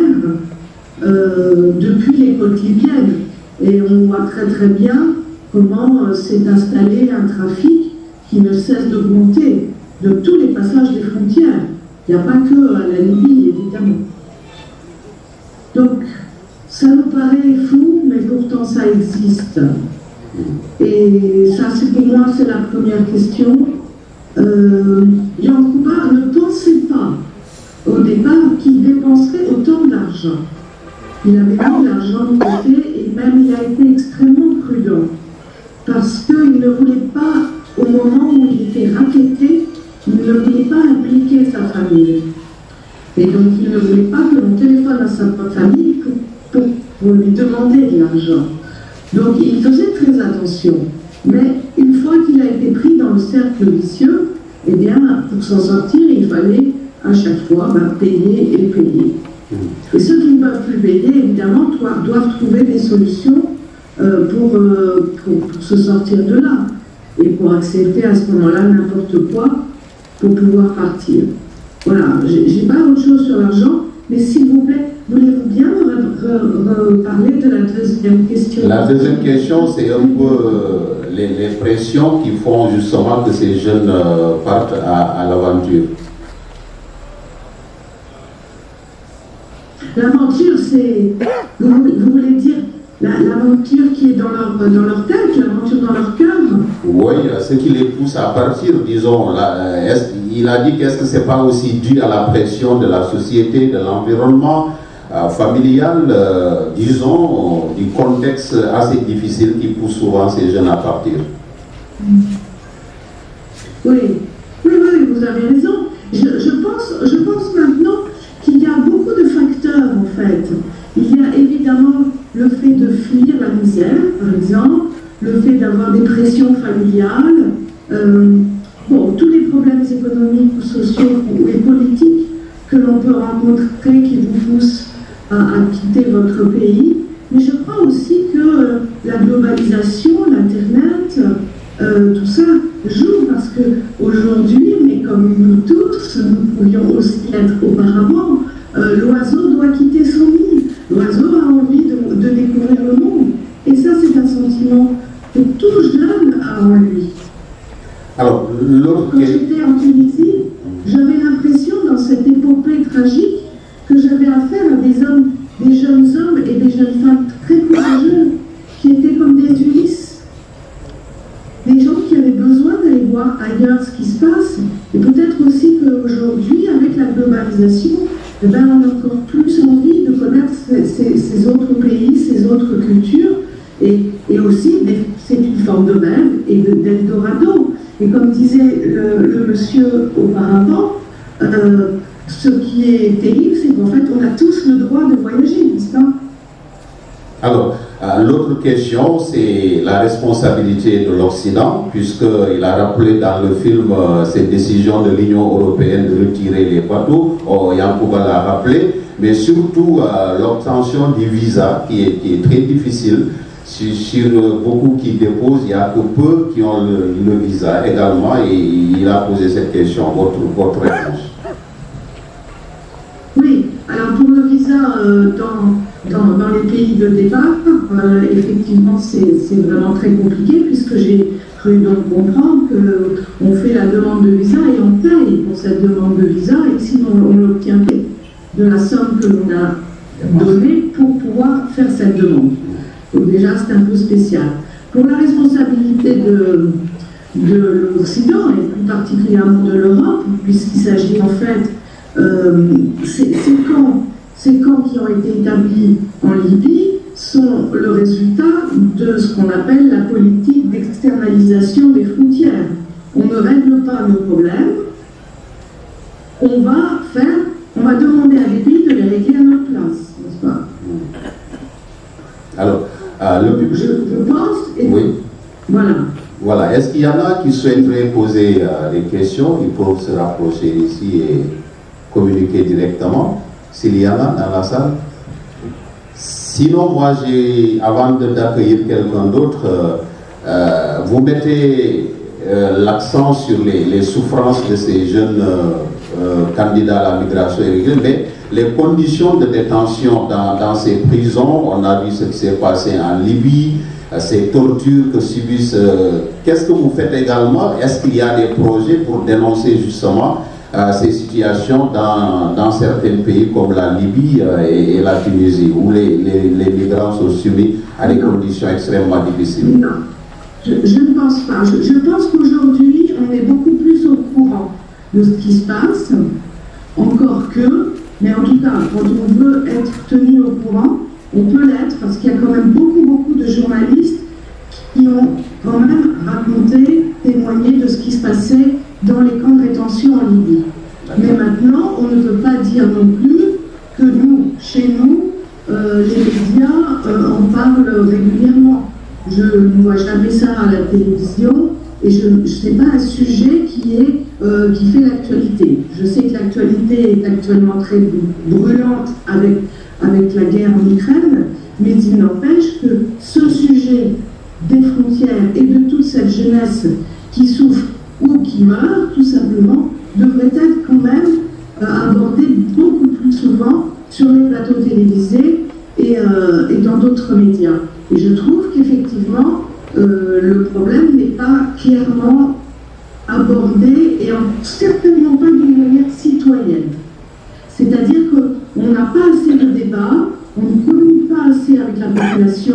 depuis les côtes libyennes. Et on voit très très bien comment s'est installé un trafic qui ne cesse d'augmenter de tous les passages des frontières. Il n'y a pas que à la Libye, évidemment. Donc, ça nous paraît fou, mais pourtant ça existe. Et ça, c'est pour moi, c'est la première question. Yacouba ne pensait pas au départ qu'il dépenserait autant d'argent. Il avait mis l'argent de côté et même il a été extrêmement prudent parce qu'il ne voulait pas, au moment où il était racketté, il ne voulait pas impliquer sa famille. Et donc il ne voulait pas que l'on téléphone à sa famille pour lui demander de l'argent. Donc il faisait très attention. Mais une fois qu'il a été pris dans le cercle vicieux, eh bien, pour s'en sortir, il fallait à chaque fois payer et payer. Et ceux qui ne peuvent plus payer, évidemment, doivent trouver des solutions pour se sortir de là et pour accepter à ce moment-là n'importe quoi pour pouvoir partir. Voilà, j'ai pas autre chose sur l'argent, mais s'il vous plaît, voulez-vous bien parler de la deuxième question? La deuxième question, c'est un peu les pressions qui font justement que ces jeunes partent à l'aventure. L'aventure, c'est... Vous voulez dire l'aventure qui est dans leur tête, l'aventure dans leur cœur? Oui, ce qui les pousse à partir, disons. Il a dit qu'est-ce que c'est pas aussi dû à la pression de la société, de l'environnement familial, disons, du contexte assez difficile qui pousse souvent ces jeunes à partir. Oui, vous avez raison. Je pense maintenant qu'il y a beaucoup de facteurs, en fait. Il y a évidemment le fait de fuir la misère, par exemple, le fait d'avoir des pressions familiales, tous les problèmes économiques ou sociaux et politiques que l'on peut rencontrer qui vous poussent à quitter votre pays. Mais je crois aussi que la globalisation, l'Internet, tout ça joue parce qu'aujourd'hui, mais comme nous tous, nous pouvions aussi l'être auparavant, l'oiseau doit quitter son nid. L'oiseau a envie de découvrir le monde. Et ça, c'est un sentiment que tout jeune a en lui. Alors, quand j'étais en Tunisie, j'avais l'impression dans cette épopée tragique que j'avais affaire à des jeunes hommes et des jeunes femmes très courageux qui étaient comme des Ulysses. Des gens qui avaient besoin d'aller voir ailleurs ce qui se passe. Et peut-être aussi qu'aujourd'hui, avec la globalisation, on a encore plus envie de connaître ces autres pays, ces autres cultures. Et aussi, c'est une forme de rêve et d'Eldorado. Et comme disait le monsieur auparavant, ce qui est terrible, c'est qu'en fait, on a tous le droit de voyager, n'est-ce pas? Alors, l'autre question, c'est la responsabilité de l'Occident, puisqu'il a rappelé dans le film cette décision de l'Union européenne de retirer les bateaux. Yankouba l'a rappelé, mais surtout l'obtention du visa qui est très difficile. Sur beaucoup qui déposent, il n'y a que peu qui ont le visa également, et il a posé cette question. Votre réponse? Oui, alors pour le visa dans les pays de départ, effectivement c'est vraiment très compliqué, puisque j'ai cru donc comprendre qu'on fait la demande de visa et on paye pour cette demande de visa, et sinon on l'obtient de la somme que l'on a donnée pour pouvoir faire cette demande. Donc déjà, c'est un peu spécial. Pour la responsabilité de l'Occident, et plus particulièrement de l'Europe, puisqu'il s'agit en fait, ces camps qui ont été établis en Libye sont le résultat de ce qu'on appelle la politique d'externalisation des frontières. On ne règle pas nos problèmes, on va demander à des pays de les régler à notre place, n'est-ce pas? Alors, je pense, oui. Voilà. Est-ce qu'il y en a qui souhaiteraient poser des questions? Ils peuvent se rapprocher ici et communiquer directement, s'il y en a dans la salle. Sinon, moi, avant d'accueillir quelqu'un d'autre, vous mettez l'accent sur les souffrances de ces jeunes candidats à la migration irrégulière, mais les conditions de détention dans ces prisons, on a vu ce qui s'est passé en Libye, ces tortures que subissent. Qu'est-ce que vous faites également? Est-ce qu'il y a des projets pour dénoncer justement ces situations dans certains pays comme la Libye et la Tunisie, où les migrants sont soumis à des conditions extrêmement difficiles? Non, je ne pense pas. Je pense qu'aujourd'hui, on est beaucoup plus au courant de ce qui se passe, encore que, mais en tout cas, quand on veut être tenu au courant, on peut l'être, parce qu'il y a quand même beaucoup de journalistes qui ont quand même raconté, témoigné de ce qui se passait dans les camps de rétention en Libye. Mais maintenant, on ne peut pas dire non plus que nous, chez nous, les médias en parlent régulièrement. Je ne vois jamais ça à la télévision, et ce n'est pas un sujet qui fait l'actualité. Je sais que l'actualité est actuellement très brûlante avec la guerre en Ukraine, mais il n'empêche que ce sujet des frontières et de toute cette jeunesse qui souffre ou qui meurt, tout simplement, devrait être quand même abordé beaucoup plus souvent sur les plateaux télévisés et dans d'autres médias. Et je trouve qu'effectivement, le problème n'est pas clairement abordé et certainement pas d'une manière citoyenne. C'est-à-dire qu'on n'a pas assez de débats, on ne communique pas assez avec la population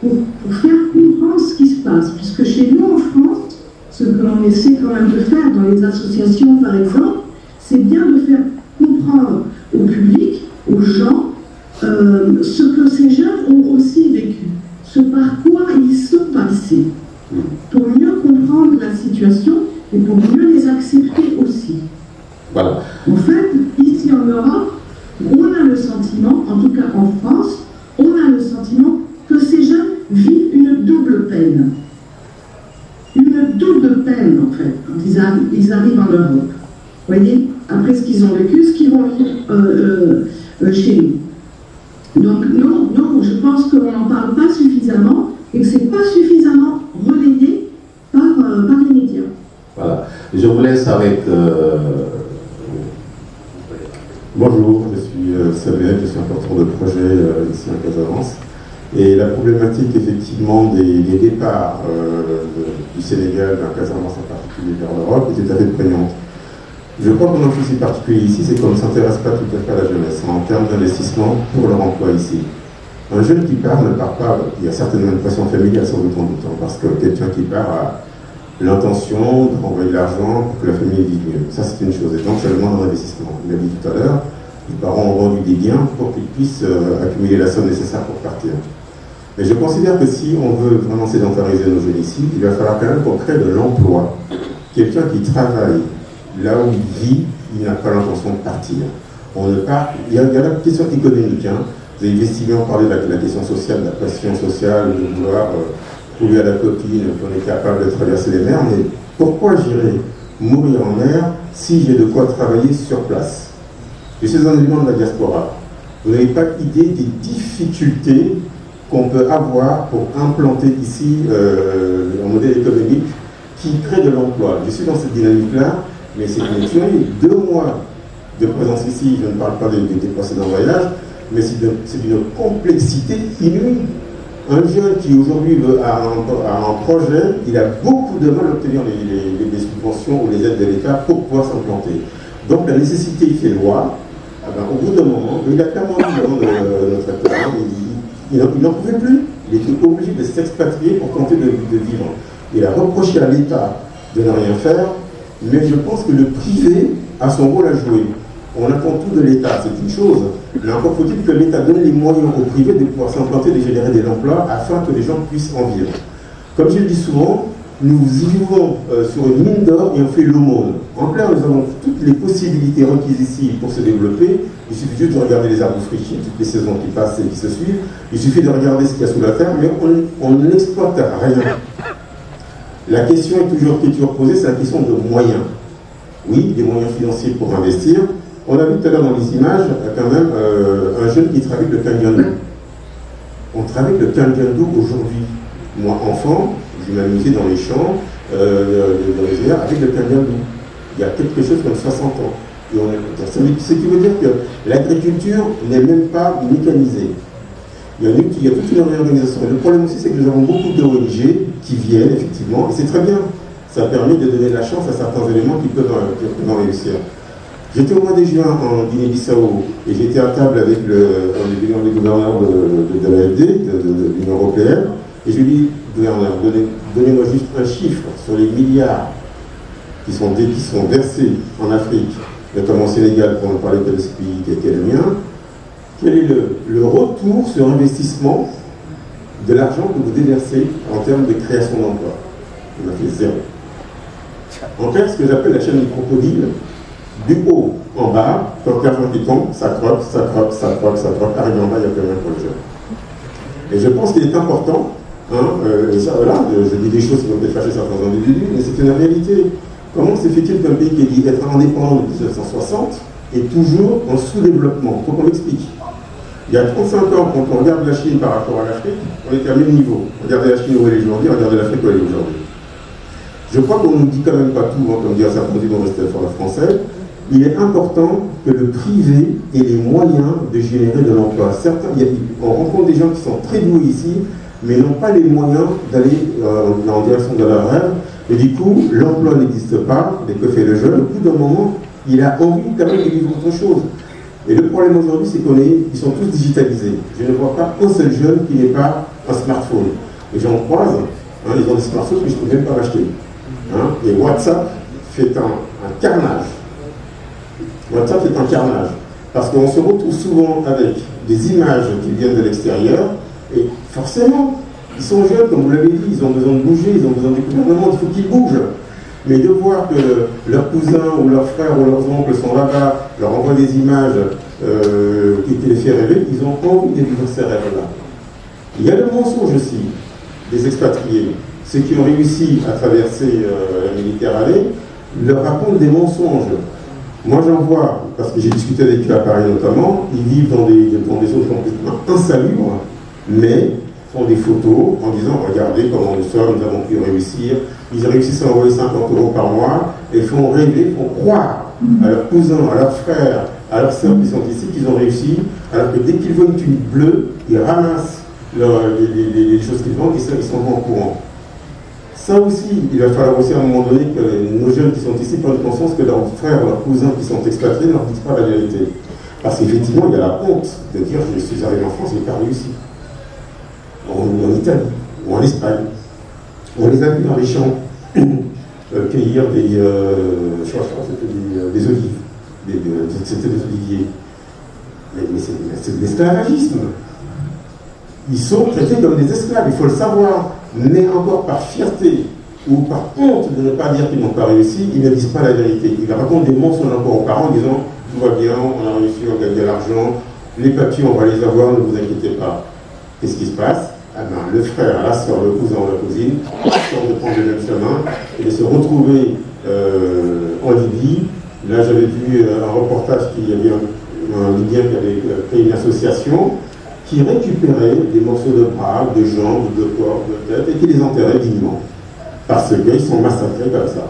pour faire comprendre ce qui se passe. Puisque chez nous, en France, ce que l'on essaie quand même de faire dans les associations, par exemple, c'est bien de faire comprendre au public, aux gens, ce que ces jeunes ont aussi vécu, ce par quoi ils sont passés, pour mieux comprendre la situation et pour mieux les accepter aussi. Voilà. En fait, ici en Europe, on a le sentiment, en tout cas en France, on a le sentiment ils arrivent en Europe. Vous voyez, après ce qu'ils ont vécu, ce qu'ils vont vivre chez nous. Donc non, je pense qu'on n'en parle pas suffisamment et que ce n'est pas suffisamment relayé par les médias. Voilà. Je vous laisse avec... Bonjour, je suis Samuel, je suis un porteur de projet ici en Casamance. Et la problématique effectivement des départs du Sénégal, d'un Casamance en particulier vers l'Europe, est tout à fait prégnante. Je crois qu'on a un souci particulier ici, c'est qu'on ne s'intéresse pas tout à fait à la jeunesse, en termes d'investissement pour leur emploi ici. Un jeune qui part ne part pas, il y a certainement une pression familiale sans doute en doutant, parce que quelqu'un qui part a l'intention de renvoyer de l'argent pour que la famille vive mieux. Ça c'est une chose, et donc c'est le moindre investissement. Il l'a dit tout à l'heure, les parents ont vendu des biens pour qu'ils puissent accumuler la somme nécessaire pour partir. Mais je considère que si on veut vraiment sédentariser nos jeunes ici, il va falloir quand même qu'on crée de l'emploi. Quelqu'un qui travaille là où il vit, il n'a pas l'intention de partir. On ne part, il y a la question économique. Hein. Vous avez effectivement parlé de la question sociale, de la pression sociale, de vouloir prouver à la copine qu'on est capable de traverser les mers. Mais pourquoi j'irais mourir en mer si j'ai de quoi travailler sur place? Je suis un élément de la diaspora. Vous n'avez pas idée des difficultés qu'on peut avoir pour implanter ici un modèle économique qui crée de l'emploi. Je suis dans cette dynamique-là, mais c'est une tuerie. 2 mois de présence ici, je ne parle pas des précédents voyages, mais c'est d'une complexité inouïe. Un jeune qui aujourd'hui a un projet, il a beaucoup de mal à obtenir les subventions ou les aides de l'État pour pouvoir s'implanter. Donc la nécessité fait loi. Au bout d'un moment, il a clairement dit devant notre acteur, il n'en pouvait plus. Il était obligé de s'expatrier pour tenter de vivre. Il a reproché à l'État de ne rien faire, mais je pense que le privé a son rôle à jouer. On attend tout de l'État, c'est une chose, mais encore faut-il que l'État donne les moyens au privé de pouvoir s'implanter, de générer de l'emploi afin que les gens puissent en vivre. Comme je le dis souvent, nous vivons sur une mine d'or et on fait l'aumône. En clair, nous avons toutes les possibilités requises ici pour se développer. Il suffit juste de regarder les arbres fruitiers, toutes les saisons qui passent et qui se suivent. Il suffit de regarder ce qu'il y a sous la terre, mais on n'exploite rien. La question qui est toujours posée, c'est la question de moyens. Oui, des moyens financiers pour investir. On a vu tout à l'heure dans les images, quand même, un jeune qui travaille le Kandiandou. On travaille le Kandiandou aujourd'hui. Moi, enfant, je m'amusais dans les champs, dans les airs, avec le Kandiandou. Il y a quelque chose comme 60 ans. Et ce qui veut dire que l'agriculture n'est même pas mécanisée. Il y a toute une réorganisation. Le problème aussi, c'est que nous avons beaucoup d'ONG qui viennent, effectivement, et c'est très bien. Ça permet de donner de la chance à certains éléments qui peuvent réussir. J'étais au mois de juin en Guinée-Bissau et j'étais à table avec un des gouverneurs de l'AFD, de l'Union européenne, et je lui dis, gouverneur, donnez-moi juste un chiffre sur les milliards qui sont versés en Afrique, notamment au Sénégal, pour ne parler que de ce pays qui était le mien. Quel est le retour sur investissement de l'argent que vous déversez en termes de création d'emplois? On a fait 0. En fait, ce que j'appelle la chaîne du crocodile, du haut en bas, quand l'argent qui tombe, ça croque, arrive en bas, il n'y a plus rien pour le jeu. Et je pense qu'il est important, et ça, voilà, je dis des choses qui vont peut-être fâcher certains individus, mais c'est une réalité. Comment se fait-il qu'un pays qui est dit être indépendant depuis 1960 est toujours en sous-développement? Il faut qu'on l'explique. Il y a 35 ans, quand on regarde la Chine par rapport à l'Afrique, on était à même niveau. Regardez la Chine où elle est aujourd'hui, regardez l'Afrique où elle est aujourd'hui. Je crois qu'on ne nous dit quand même pas tout, comme dit certains humoristes français. Il est important que le privé ait les moyens de générer de l'emploi. Certains, on rencontre des gens qui sont très doués ici, mais n'ont pas les moyens d'aller en direction de leur rêve. Et du coup, l'emploi n'existe pas, mais que fait le jeune? Au bout d'un moment, il a envie quand même de vivre autre chose. Et le problème aujourd'hui, c'est qu'ils sont tous digitalisés. Je ne vois pas un seul jeune qui n'ait pas un smartphone. Et j'en croise, ils ont des smartphones que je ne peux même pas acheter. Et WhatsApp fait un carnage. WhatsApp est un carnage. Parce qu'on se retrouve souvent avec des images qui viennent de l'extérieur. Et forcément, ils sont jeunes, comme vous l'avez dit, ils ont besoin de bouger, ils ont besoin de découvrir le monde, il faut qu'ils bougent. Mais de voir que leurs cousins ou leurs frères ou leurs oncles sont là-bas, leur envoient des images qui les fait rêver, ils ont envie de vivre ces rêves-là. Il y a le mensonge aussi des expatriés. Ceux qui ont réussi à traverser la Méditerranée, leur racontent des mensonges. Moi j'en vois, parce que j'ai discuté avec eux à Paris notamment, ils vivent dans des zones complètement insalubres, mais font des photos en disant regardez comment nous sommes, nous avons pu réussir. Ils réussissent à envoyer 50 € par mois et font rêver, font croire à leurs cousins, à leurs frères, à leurs sœurs qui sont ici qu'ils ont réussi, alors que dès qu'ils voient une tunique bleue, ils ramassent les choses qu'ils vendent et ça, ils sont en courant. Ça aussi, il va falloir aussi à un moment donné que nos jeunes qui sont ici prennent conscience que leurs frères, leurs cousins qui sont expatriés ne leur disent pas la vérité. Parce qu'effectivement, il y a la honte de dire je suis arrivé en France et pas réussi. En Italie ou en Espagne. On les a vus dans les champs cueillir des olives. C'était des oliviers. Mais c'est de l'esclavagisme. Ils sont traités comme des esclaves, il faut le savoir. Mais encore par fierté ou par honte de ne pas dire qu'ils n'ont pas réussi, ils ne disent pas la vérité. Ils racontent des mensonges encore aux parents en disant tout va bien, on a réussi, on gagne de l'argent, les papiers on va les avoir, ne vous inquiétez pas. Qu'est-ce qui se passe? Ah ben, le frère, la soeur, le cousin ou la cousine sortent de prendre le même chemin et de se retrouver en Libye. Là j'avais vu un reportage qu'il y avait un Libyen qui avait créé une association qui récupérait des morceaux de bras, de jambes, de corps, de tête, et qui les enterrait dignement. Parce qu'ils sont massacrés comme ça.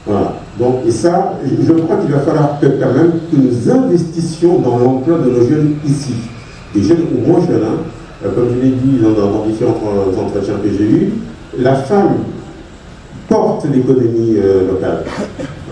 Voilà. Donc, et ça, je crois qu'il va falloir que, quand même que nous investissions dans l'emploi de nos jeunes ici. Des jeunes ou moins jeunes, hein. Comme je l'ai dit dans différents entretiens que j'ai eus, la femme porte l'économie locale.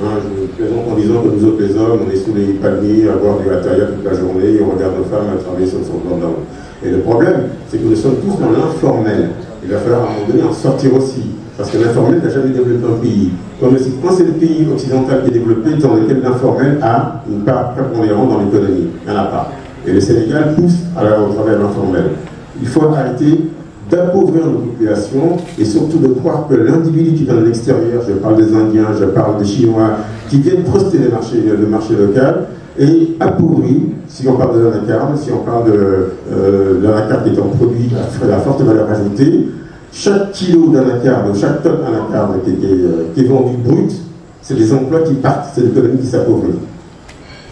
Hein, je me présente en disant que nous autres les hommes, on est sous les palmiers à boire des batailles toute la journée et on regarde nos femmes à travailler sur son plan d'homme. Et le problème, c'est que nous sommes tous dans l'informel. Il va falloir à un moment donné en sortir aussi. Parce que l'informel n'a jamais développé un pays. Quand c'est le pays occidental qui est développé, dans lequel l'informel a une part prépondérante dans l'économie. Il n'y en a pas. Et le Sénégal pousse au travers de l'informel. Il faut arrêter d'appauvrir nos populations et surtout de croire que l'individu qui vient de l'extérieur, je parle des Indiens, je parle des Chinois, qui viennent truster le marché local, est appauvri, si on parle de l'anacarde, si on parle de l'anacarde qui est un produit à forte valeur ajoutée, chaque kilo d'anacarde, chaque tonne d'anacarde qui est vendue brute, c'est des emplois qui partent, c'est l'économie qui s'appauvrit.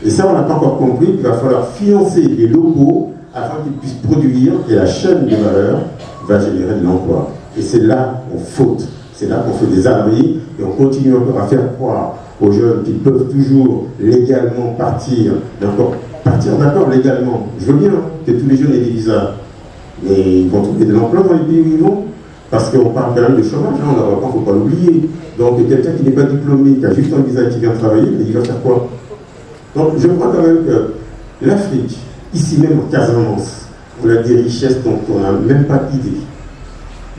Et ça, on n'a pas encore compris qu'il va falloir financer les locaux afin qu'ils puissent produire et la chaîne de valeur va générer de l'emploi. Et c'est là qu'on faute, c'est là qu'on fait des âneries et on continue encore à faire croire aux jeunes qu'ils peuvent toujours légalement partir, d'accord légalement. Je veux bien que tous les jeunes aient des visas, mais ils vont trouver de l'emploi dans les pays où ils vont, parce qu'on parle quand même de chômage, hein, on ne faut pas l'oublier. Donc quelqu'un qui n'est pas diplômé, qui a juste un visa et qui vient travailler, il va faire quoi? Donc je crois quand même que l'Afrique, ici même en Casamance, on a des richesses dont on n'a même pas idée.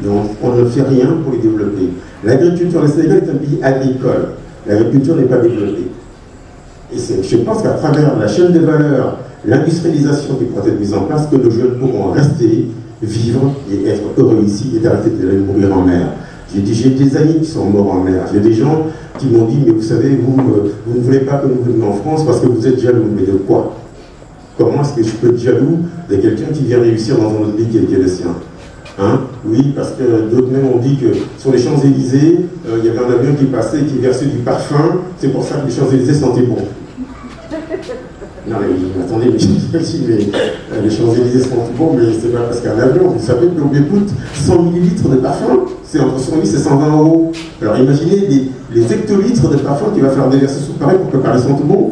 Donc on ne fait rien pour les développer. L'agriculture, le Sénégal est un pays agricole. L'agriculture n'est pas développée. Et je pense qu'à travers la chaîne de valeur, l'industrialisation qui pourra être mise en place, que nos jeunes pourront rester, vivre et être heureux ici et d'arrêter de mourir en mer. J'ai des amis qui sont morts en mer. J'ai des gens qui m'ont dit, mais vous savez, vous ne voulez pas que nous venions en France parce que vous êtes jaloux. Mais de quoi? Comment est-ce que je peux être jaloux de quelqu'un qui vient réussir dans un autre pays qui est le sien? Hein? Oui, parce que d'autres même ont dit que sur les Champs-Élysées, il y avait un avion qui passait et qui versait du parfum. C'est pour ça que les Champs-Élysées sentaient bon. Non mais attendez, mais les Champs-Élysées sentent bon, mais c'est pas parce qu'un avion, vous savez qu'on coûte 100 millilitres de parfum, c'est entre 110 et 120 €. Alors imaginez les hectolitres de parfum qu'il va falloir déverser sous Paris pour que Paris sente bon.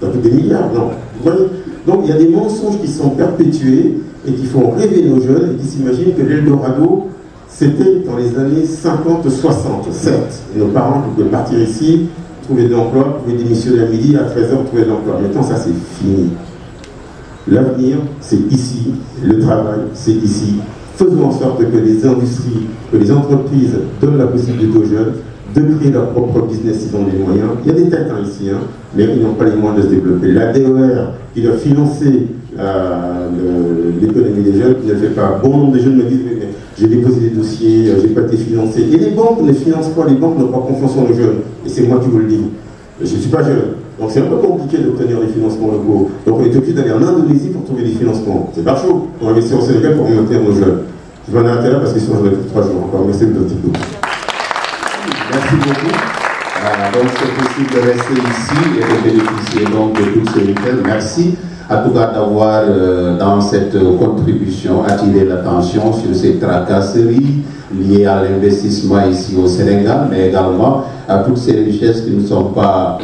Ça coûte des milliards, non. Vous voyez? Donc il y a des mensonges qui sont perpétués et qui font rêver nos jeunes et qui s'imaginent que l'Eldorado, c'était dans les années 50-60, certes. Et nos parents pouvaient partir ici, trouver de l'emploi, pouvaient démissionner à midi, à 13h, trouver de l'emploi. Maintenant, ça c'est fini. L'avenir, c'est ici. Le travail, c'est ici. Faisons en sorte que les industries, que les entreprises donnent la possibilité aux jeunes de créer leur propre business s'ils ont les moyens. Il y a des têtes ici, hein, mais ils n'ont pas les moyens de se développer. La DER, qui doit financer l'économie des jeunes, qui ne le fait pas. Bon nombre de jeunes me disent, mais j'ai déposé des dossiers, j'ai pas été financé. Et les banques ne financent pas, les banques n'ont pas confiance en nos jeunes. Et c'est moi qui vous le dis. Je ne suis pas jeune. Donc c'est un peu compliqué d'obtenir des financements locaux. Donc on est obligé d'aller en Indonésie pour trouver des financements. C'est pas chaud. On va investir au Sénégal pour maintenir nos jeunes. Je vais en arrêter là parce qu'ils sont joués pour 3 jours encore. Merci de votre écoute. Merci beaucoup. Donc c'est possible de rester ici et de bénéficier donc de tout ce week-end. Merci à tout cas d'avoir dans cette contribution attiré l'attention sur ces tracasseries liées à l'investissement ici au Sénégal, mais également à toutes ces richesses qui ne sont pas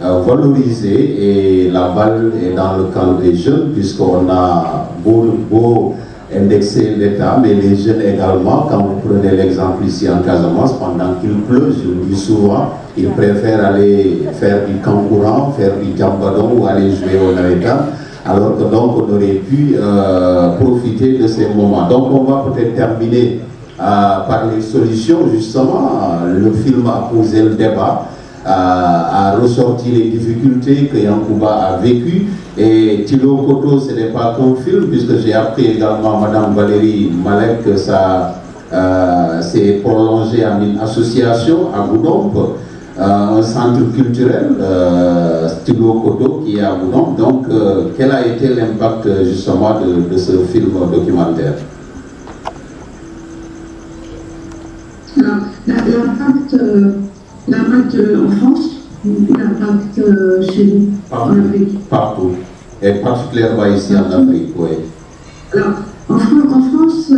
valorisées, et la balle est dans le camp des jeunes, puisqu'on a beau indexer l'État, mais les jeunes également. Quand vous prenez l'exemple ici en Casamance, pendant qu'il pleut, je le dis souvent, ils préfèrent aller faire du kangourou, faire du jambadon ou aller jouer au navetan, alors que donc on aurait pu profiter de ces moments. Donc on va peut-être terminer par les solutions. Justement, le film a posé le débat, a ressorti les difficultés que Yankouba a vécues. Et Tilo Koto, ce n'est pas qu'un film, puisque j'ai appris également Madame Valérie Malek que ça s'est prolongé à une association à Goudomp, un centre culturel, Tilo Koto, qui est à Goudomp. Donc, quel a été l'impact justement de ce film documentaire? Alors, l'impact en France, l'impact chez nous, en Afrique. Partout, et particulièrement ici en Afrique, oui. Alors, en France,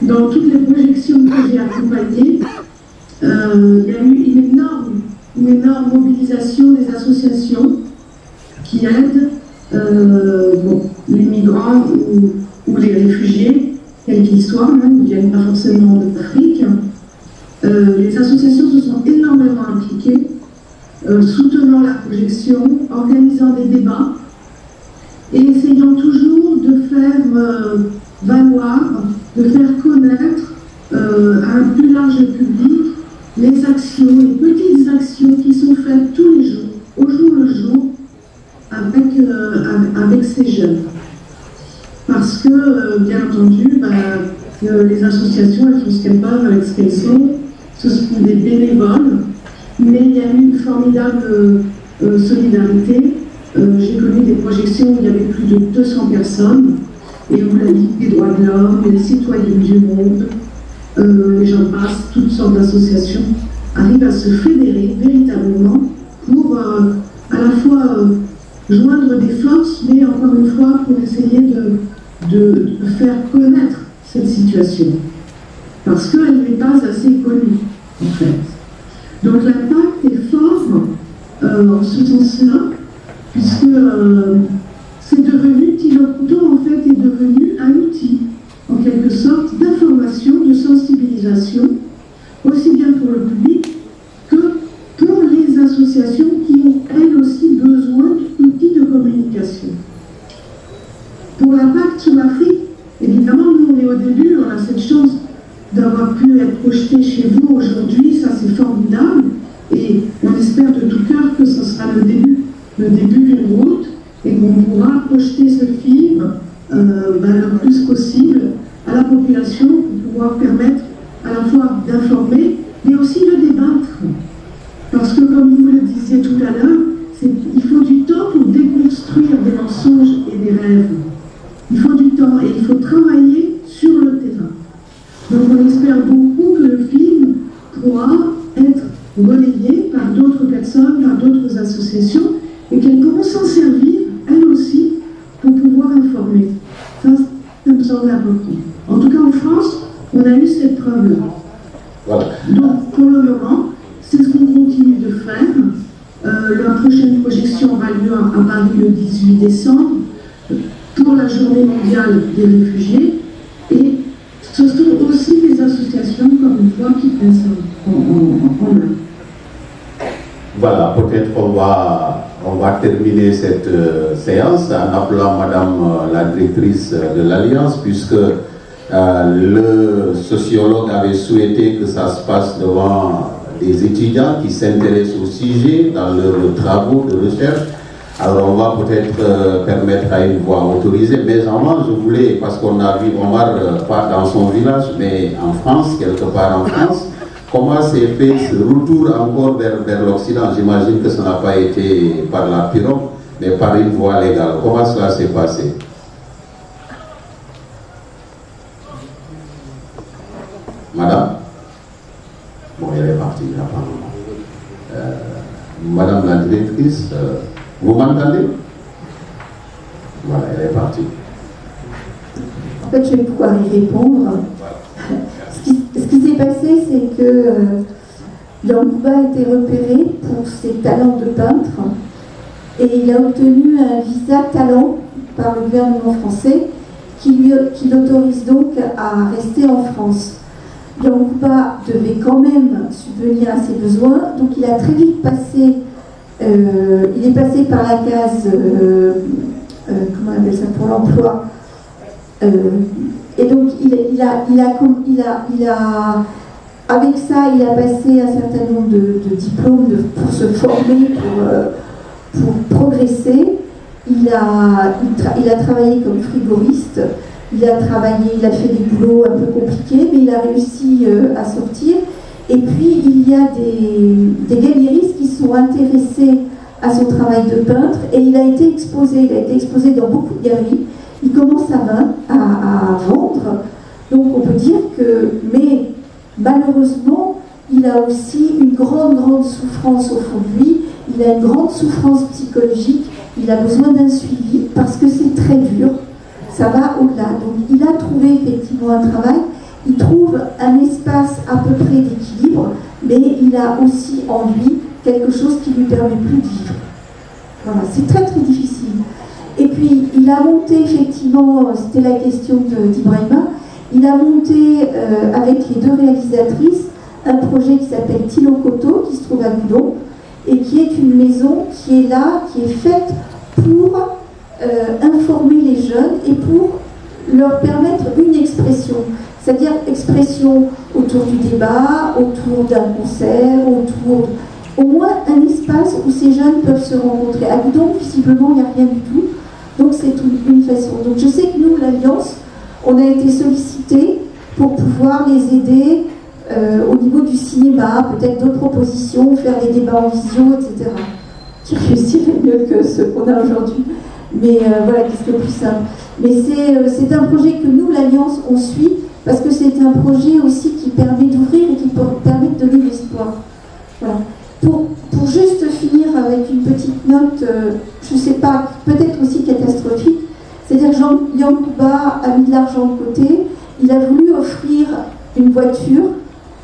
dans toutes les projections que j'ai accompagnées, il y a eu une énorme mobilisation des associations qui aident les migrants ou les réfugiés, quels qu'ils soient, ils ne viennent pas forcément d'Afrique. Les associations se sont énormément impliquées, soutenant la projection, organisant des débats et essayant toujours de faire valoir, de faire connaître à un plus large public les actions, les petites actions qui sont faites tous les jours, au jour le jour, avec ces jeunes. Parce que, bien entendu, les associations, elles font ce qu'elles peuvent avec ce qu'elles sont. Ce sont des bénévoles, mais il y a eu une formidable solidarité. J'ai connu des projections où il y avait plus de 200 personnes, et on l'a dit, les droits de l'homme, les citoyens du monde, les gens passent, toutes sortes d'associations arrivent à se fédérer véritablement pour à la fois joindre des forces, mais encore une fois pour essayer de faire connaître cette situation. Parce qu'elle n'est pas assez connue, en fait. Donc l'impact est fort en ce sens-là, puisque c'est devenu, Tilo Koto, en fait, est devenu un outil, en quelque sorte, d'information, de sensibilisation, aussi bien pour le public que pour les associations qui ont, elles aussi, besoin d'outils de communication. Pour l'impact sur l'Afrique, évidemment, nous, on est au début, on a cette chance d'avoir pu être projeté chez vous aujourd'hui, ça c'est formidable, et on espère de tout cœur que ce sera le début d'une route, et qu'on pourra projeter ce film le plus possible à la population pour pouvoir permettre à la fois d'informer, mais aussi de débattre. Parce que comme vous le disiez tout à l'heure, il faut du temps pour déconstruire des mensonges et des rêves. Il faut du temps et il faut travailler sur le terrain. Donc on espère beaucoup que le film pourra être relayé par d'autres personnes, par d'autres associations, et qu'elles pourront s'en servir, elles aussi, pour pouvoir informer. Ça me semble important. En tout cas, en France, on a eu cette preuve-là. Voilà. Donc, pour le moment, c'est ce qu'on continue de faire. La prochaine projection aura lieu à Paris le 18 décembre, pour la journée mondiale des réfugiés. Et ce sont aussi des associations, comme une fois, qui prennent ça en main. Voilà, peut-être on va terminer cette séance en appelant Madame la directrice de l'Alliance, puisque le sociologue avait souhaité que ça se passe devant des étudiants qui s'intéressent au sujet dans leurs travaux de recherche. Alors on va peut-être permettre à une voix autorisée, mais avant je voulais, parce qu'on a vu Omar pas dans son village, mais en France, quelque part en France, comment s'est fait ce retour encore vers l'Occident? J'imagine que ça n'a pas été par la pirogue, mais par une voie légale. Comment cela s'est passé? Madame? Bon, elle est partie là. directrice. Vous m'entendez? Voilà, elle est partie. En fait, je vais pouvoir y répondre. Ce qui s'est passé, c'est que Yankuba a été repéré pour ses talents de peintre et il a obtenu un visa talent par le gouvernement français qui l'autorise donc à rester en France. Yankuba devait quand même subvenir à ses besoins, donc il a très vite passé, il est passé par la case, comment on appelle ça, pour l'emploi. Et donc avec ça, il a passé un certain nombre de diplômes pour se former, pour progresser. Il a travaillé comme frigoriste, il a fait des boulots un peu compliqués, mais il a réussi à sortir. Et puis, il y a des galéristes qui sont intéressés à son travail de peintre, et il a été exposé dans beaucoup de galeries. Il commence à vendre, donc on peut dire que, mais malheureusement, il a aussi une grande souffrance au fond de lui, il a une grande souffrance psychologique, il a besoin d'un suivi, parce que c'est très dur, ça va au-delà. Donc il a trouvé effectivement un travail, il trouve un espace à peu près d'équilibre, mais il a aussi en lui quelque chose qui lui permet plus de vivre. Voilà, c'est très difficile. Et puis, il a monté, effectivement, c'était la question d'Ibrahima, il a monté avec les deux réalisatrices un projet qui s'appelle Tilokoto, qui se trouve à Goudon, et qui est une maison qui est là, qui est faite pour informer les jeunes et pour leur permettre une expression. C'est-à-dire expression autour du débat, autour d'un concert, autour... Au moins un espace où ces jeunes peuvent se rencontrer. À Goudon, visiblement, il n'y a rien du tout. Donc c'est une façon. Donc je sais que nous, l'Alliance, on a été sollicités pour pouvoir les aider au niveau du cinéma, peut-être d'autres propositions, faire des débats en visio, etc. Qui réussiraient mieux que ceux qu'on a aujourd'hui. Mais voilà, qu'est-ce qui est plus simple. Mais c'est un projet que nous, l'Alliance, on suit, parce que c'est un projet aussi qui permet d'ouvrir et qui permet de donner l'espoir. Voilà. Pour juste finir avec une petite note, je ne sais pas, peut-être aussi catastrophique, c'est-à-dire que Yankuba a mis de l'argent de côté, il a voulu offrir une voiture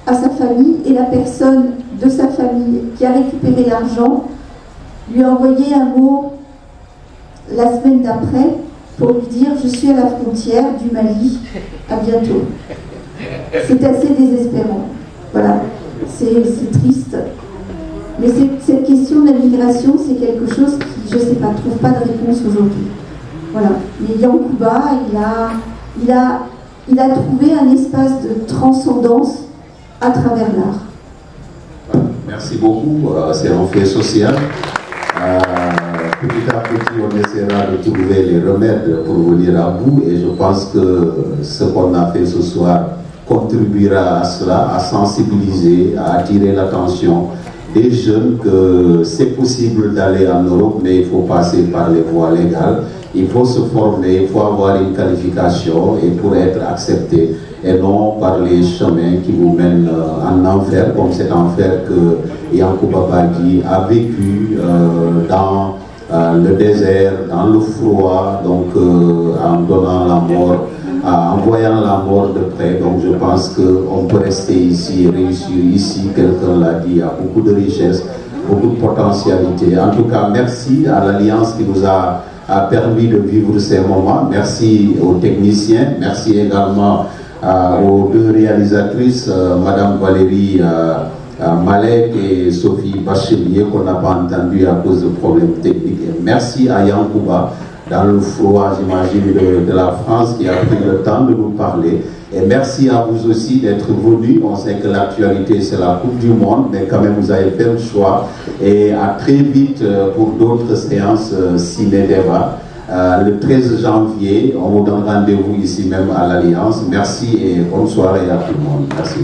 à sa famille et la personne de sa famille qui a récupéré l'argent lui a envoyé un mot la semaine d'après pour lui dire « Je suis à la frontière du Mali, à bientôt ». C'est assez désespérant. Voilà, c'est triste. Mais cette question de la migration, c'est quelque chose qui, je ne sais pas, ne trouve pas de réponse aujourd'hui. Voilà. Mais Yankuba, il a trouvé un espace de transcendance à travers l'art. Merci beaucoup. C'est un fait social. Petit à petit, on essaiera de trouver les remèdes pour venir à bout. Et je pense que ce qu'on a fait ce soir contribuera à cela, à sensibiliser, à attirer l'attention des jeunes que c'est possible d'aller en Europe, mais il faut passer par les voies légales, il faut se former, il faut avoir une qualification et pour être accepté, et non par les chemins qui vous mènent en enfer, comme cet enfer que Yankuba Badji a vécu dans le désert, dans le froid, donc en donnant la mort, en voyant la mort de près. Donc je pense qu'on peut rester ici, réussir ici, quelqu'un l'a dit, il y a beaucoup de richesses, beaucoup de potentialités. En tout cas, merci à l'Alliance qui nous a permis de vivre ces moments. Merci aux techniciens, merci également aux deux réalisatrices, Madame Valérie Malek et Sophie Bachelier, qu'on n'a pas entendu à cause de problèmes techniques. Et merci à Yankuba, dans le froid, j'imagine, de la France, qui a pris le temps de nous parler. Et merci à vous aussi d'être venus. On sait que l'actualité, c'est la Coupe du Monde, mais quand même, vous avez fait le choix. Et à très vite pour d'autres séances ciné-débat. Le 13 janvier, on vous donne rendez-vous ici même à l'Alliance. Merci et bonne soirée à tout le monde. Merci.